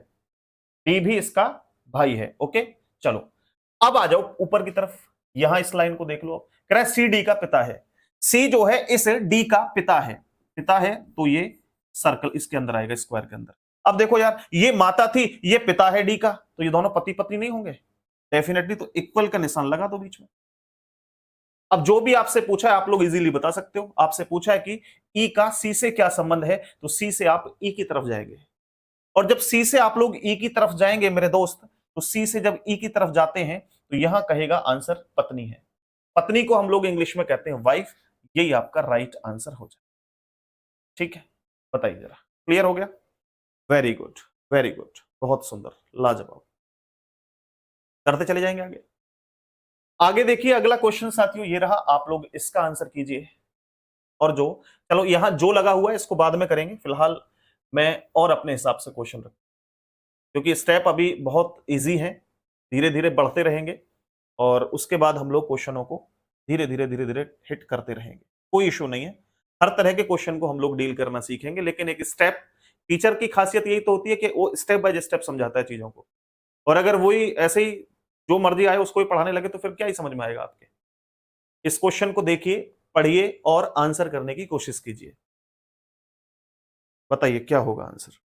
डी भी इसका भाई है। ओके, चलो अब आ जाओ ऊपर की तरफ, यहां इस लाइन को देख लो। कह रहा है सी डी का पिता है, सी जो है इस डी का पिता है, पिता है तो ये सर्कल इसके अंदर आएगा, स्क्वायर के अंदर। अब देखो यार, ये माता थी, ये पिता है डी का, तो ये दोनों पति पत्नी नहीं होंगे? डेफिनेटली, तो इक्वल का निशान लगा दो बीच में। अब जो भी आपसे पूछा है आप लोग इजीली बता सकते हो। आपसे पूछा है कि ई का सी से क्या संबंध है, तो सी से आप ई की तरफ जाएंगे, और जब सी से आप लोग ई की तरफ जाएंगे मेरे दोस्त, तो सी से जब ई की तरफ जाते हैं तो यहां कहेगा आंसर पत्नी है, पत्नी को हम लोग इंग्लिश में कहते हैं वाइफ, यही आपका राइट आंसर हो जाए। ठीक है, बताइए जरा, क्लियर हो गया? वेरी गुड, वेरी गुड, बहुत सुंदर, लाजवाब। करते चले जाएंगे आगे। आगे देखिए अगला क्वेश्चन साथियों ये रहा, आप लोग इसका आंसर कीजिए। और जो, चलो यहां जो लगा हुआ है इसको बाद में करेंगे, फिलहाल मैं और अपने हिसाब से क्वेश्चन रख, क्योंकि स्टेप अभी बहुत इजी हैं, धीरे धीरे बढ़ते रहेंगे और उसके बाद हम लोग क्वेश्चनों को धीरे धीरे धीरे धीरे हिट करते रहेंगे। कोई इशू नहीं है, हर तरह के क्वेश्चन को हम लोग डील करना सीखेंगे, लेकिन एक स्टेप, टीचर की खासियत यही तो होती है कि वो स्टेप बाय स्टेप समझाता है चीजों को, और अगर वही ऐसे ही जो मर्जी आए उसको ही पढ़ाने लगे तो फिर क्या ही समझ में आएगा आपके। इस क्वेश्चन को देखिए, पढ़िए और आंसर करने की कोशिश कीजिए। बताइए क्या होगा आंसर?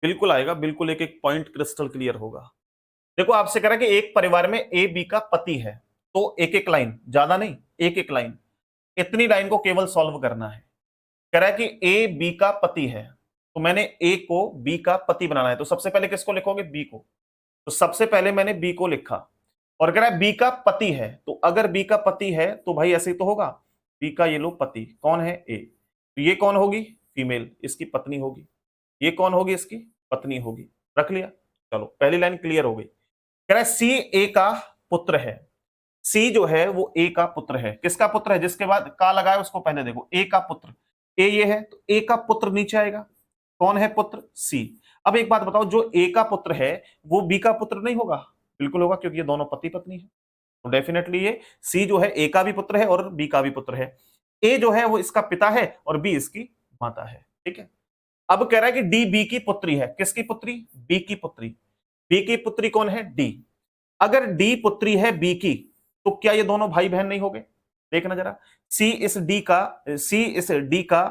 बिल्कुल आएगा, बिल्कुल एक एक पॉइंट क्रिस्टल क्लियर होगा। देखो आपसे कह रहा है कि एक परिवार में ए बी का पति है, तो एक एक लाइन, ज्यादा नहीं, एक एक लाइन, इतनी लाइन को केवल सॉल्व करना है। कह रहा है कि ए बी का पति है, तो मैंने ए को बी का पति बनाना है, तो सबसे पहले किसको लिखोगे? बी को। तो सबसे पहले मैंने बी को लिखा, और कह रहा है बी का पति है, तो अगर बी का पति है तो भाई ऐसे ही तो होगा, बी का ये लो पति कौन है? ए। तो ये कौन होगी? फीमेल, इसकी पत्नी होगी। ये कौन होगी? इसकी पत्नी होगी। रख लिया, चलो पहली लाइन क्लियर हो गई। कह रहा है सी ए का पुत्र है, सी जो है वो ए का पुत्र है। किसका पुत्र है? जिसके बाद का लगा है उसको पहले देखो, ए का पुत्र, ए ये है तो ए का पुत्र नीचे आएगा। कौन है पुत्र? सी। अब एक बात बताओ, जो ए का पुत्र है वो बी का पुत्र नहीं होगा? बिल्कुल होगा, क्योंकि ये दोनों पति पत्नी है। तो डेफिनेटली ये सी जो है ए का भी पुत्र है और बी का भी पुत्र है। ए जो है वो इसका पिता है और बी इसकी माता है। ठीक है, अब कह रहा है कि डी बी की पुत्री है। किसकी पुत्री? बी की पुत्री। बी की पुत्री कौन है? डी। अगर डी पुत्री है बी की, तो क्या ये दोनों भाई बहन नहीं हो गए? देखना जरा, सी इस डी का, सी इस डी का,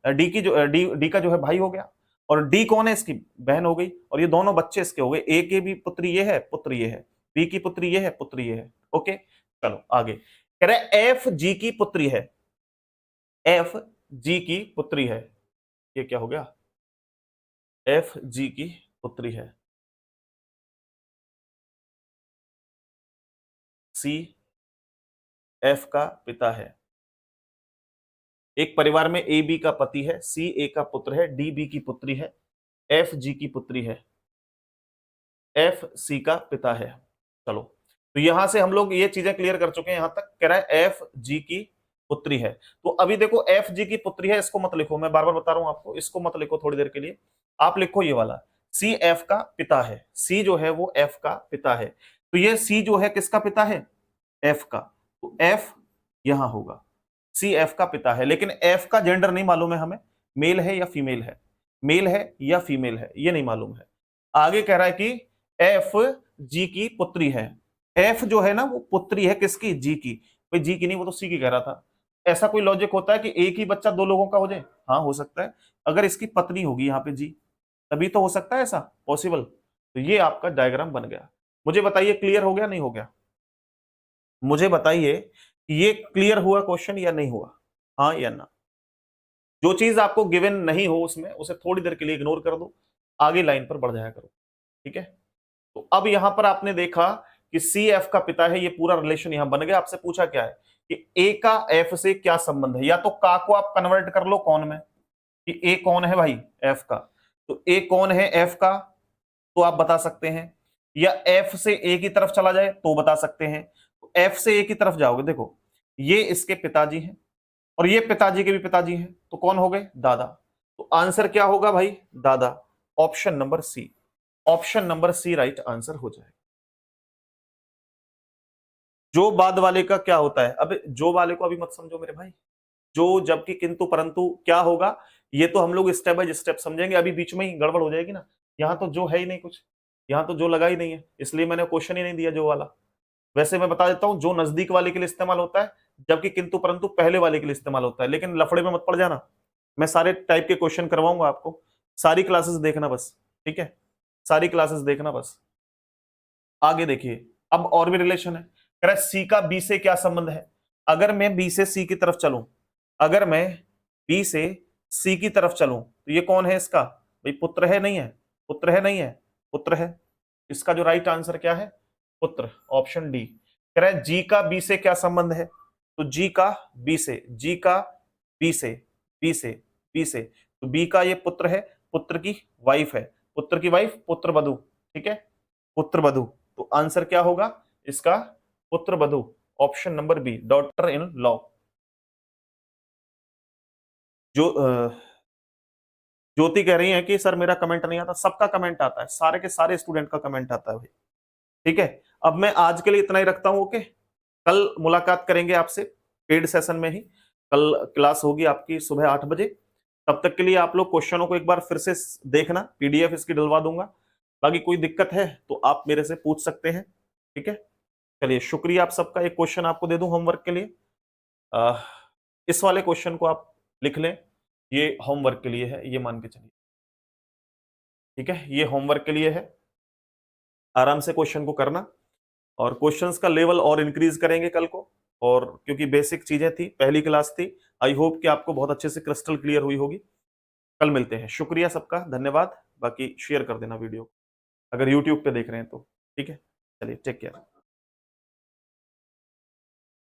डी की जो डी का जो है भाई हो गया, और डी कौन है? इसकी बहन हो गई, और ये दोनों बच्चे इसके हो गए। ए के भी पुत्री ये है, पुत्र ये है, बी की पुत्री ये है, पुत्र ये है। ओके, चलो आगे। कह रहे एफ जी की पुत्री है। एफ जी की पुत्री है। ये क्या हो गया? एफ जी की पुत्री है। सी एफ का पिता है। एक परिवार में ए बी का पति है, सी ए का पुत्र है, डी बी की पुत्री है, एफ जी की पुत्री है, एफ सी का पिता है। चलो, तो यहां से हम लोग ये चीजें क्लियर कर चुके हैं। यहां तक कह रहा है एफ जी की पुत्री है। तो अभी देखो, एफ जी की पुत्री है, इसको मत लिखो, मैं बार बार बता रहा हूं आपको, इसको मत लिखो थोड़ी देर के लिए। आप लिखो ये वाला, सी एफ का पिता है। सी जो है वो एफ का पिता है। तो ये सी जो है किसका पिता है? एफ का। तो एफ यहां होगा, सी एफ का पिता है। लेकिन एफ का जेंडर नहीं मालूम है हमें, मेल है या फीमेल है, मेल है या फीमेल है, ये नहीं मालूम है। आगे कह रहा है कि एफ जी की पुत्री है। एफ जो है ना वो पुत्री है किसकी? जी की। भाई जी की नहीं, वो तो सी की कह रहा था। ऐसा कोई लॉजिक होता है कि एक ही बच्चा दो लोगों का हो जाए? हाँ हो सकता है, अगर इसकी पत्नी होगी यहाँ पे जी, तभी तो हो सकता है ऐसा पॉसिबल। तो ये आपका डायग्राम बन गया। मुझे बताइए क्लियर हो गया नहीं हो गया? मुझे बताइए कि ये क्लियर हुआ क्वेश्चन या नहीं हुआ, हाँ या ना? जो चीज आपको गिवन नहीं हो उसमें उसे थोड़ी देर के लिए इग्नोर कर दो, आगे लाइन पर बढ़ जाया करो। ठीक है, तो अब यहां पर आपने देखा कि सी एफ का पिता है, ये पूरा रिलेशन यहां बन गया। आपसे पूछा क्या है कि ए का एफ से क्या संबंध है? या तो का को आप कन्वर्ट कर लो कौन में, कि ए कौन है भाई? एफ का। तो ए कौन है एफ का, तो आप बता सकते हैं। या एफ से ए की तरफ चला जाए तो बता सकते हैं। तो एफ से ए की तरफ जाओगे, देखो ये इसके पिताजी हैं और ये पिताजी के भी पिताजी हैं, तो कौन हो गए? दादा। तो आंसर क्या होगा भाई? दादा। Option number C, option number C right answer हो जाएगा। जो बाद वाले का क्या होता है? अब जो वाले को अभी मत समझो मेरे भाई, जो जबकि किंतु परंतु क्या होगा ये तो हम लोग स्टेप बाय स्टेप समझेंगे। अभी बीच में ही गड़बड़ हो जाएगी ना, यहाँ तो जो है ही नहीं कुछ, यहाँ तो जो लगा ही नहीं है, इसलिए मैंने क्वेश्चन ही नहीं दिया जो वाला। वैसे मैं बता देता हूं, जो नजदीक वाले के लिए इस्तेमाल होता है, जबकि किंतु परंतु पहले वाले के लिए इस्तेमाल होता है। लेकिन लफड़े में मत पड़ जाना, मैं सारे टाइप के क्वेश्चन करवाऊंगा आपको, सारी क्लासेस देखना बस। ठीक है, सारी क्लासेस देखना बस। आगे देखिए, अब और भी रिलेशन है। कह रहा है सी का बी से क्या संबंध है? अगर मैं बी से सी की तरफ चलूं, अगर मैं बी से सी की तरफ चलूं, तो ये कौन है इसका? भाई पुत्र है नहीं है? पुत्र है नहीं है? पुत्र है। इसका जो राइट आंसर क्या है? पुत्र, ऑप्शन डी। कह रहा है जी का बी से क्या संबंध है? तो जी का बी से, जी का बी से, बी से, बी से, तो बी का ये पुत्र है, पुत्र की वाइफ है, पुत्र की वाइफ पुत्र वधु। ठीक है, पुत्र वधु। तो आंसर क्या होगा इसका? पुत्र वधु, option number B, daughter in law. जो ज्योति कह रही है कि सर मेरा कमेंट नहीं आता। सबका कमेंट आता है, सारे के सारे स्टूडेंट का कमेंट आता है भाई। ठीक है, अब मैं आज के लिए इतना ही रखता हूं। ओके, कल मुलाकात करेंगे आपसे पेड सेशन में ही। कल क्लास होगी आपकी सुबह 8 बजे। तब तक के लिए आप लोग क्वेश्चनों को एक बार फिर से देखना, पीडीएफ इसकी डलवा दूंगा। बाकी कोई दिक्कत है तो आप मेरे से पूछ सकते हैं। ठीक है, चलिए शुक्रिया आप सबका। एक क्वेश्चन आपको दे दूं होमवर्क के लिए, इस वाले क्वेश्चन को आप लिख लें, ये होमवर्क के लिए है, ये मान के चलिए। ठीक है, ये होमवर्क के लिए है, आराम से क्वेश्चन को करना, और क्वेश्चंस का लेवल और इंक्रीज करेंगे कल को। और क्योंकि बेसिक चीजें थी, पहली क्लास थी, आई होप कि आपको बहुत अच्छे से क्रिस्टल क्लियर हुई होगी। कल मिलते हैं, शुक्रिया सबका, धन्यवाद। बाकी शेयर कर देना वीडियो, अगर यूट्यूब पे देख रहे हैं तो। ठीक है, चलिए टेक केयर।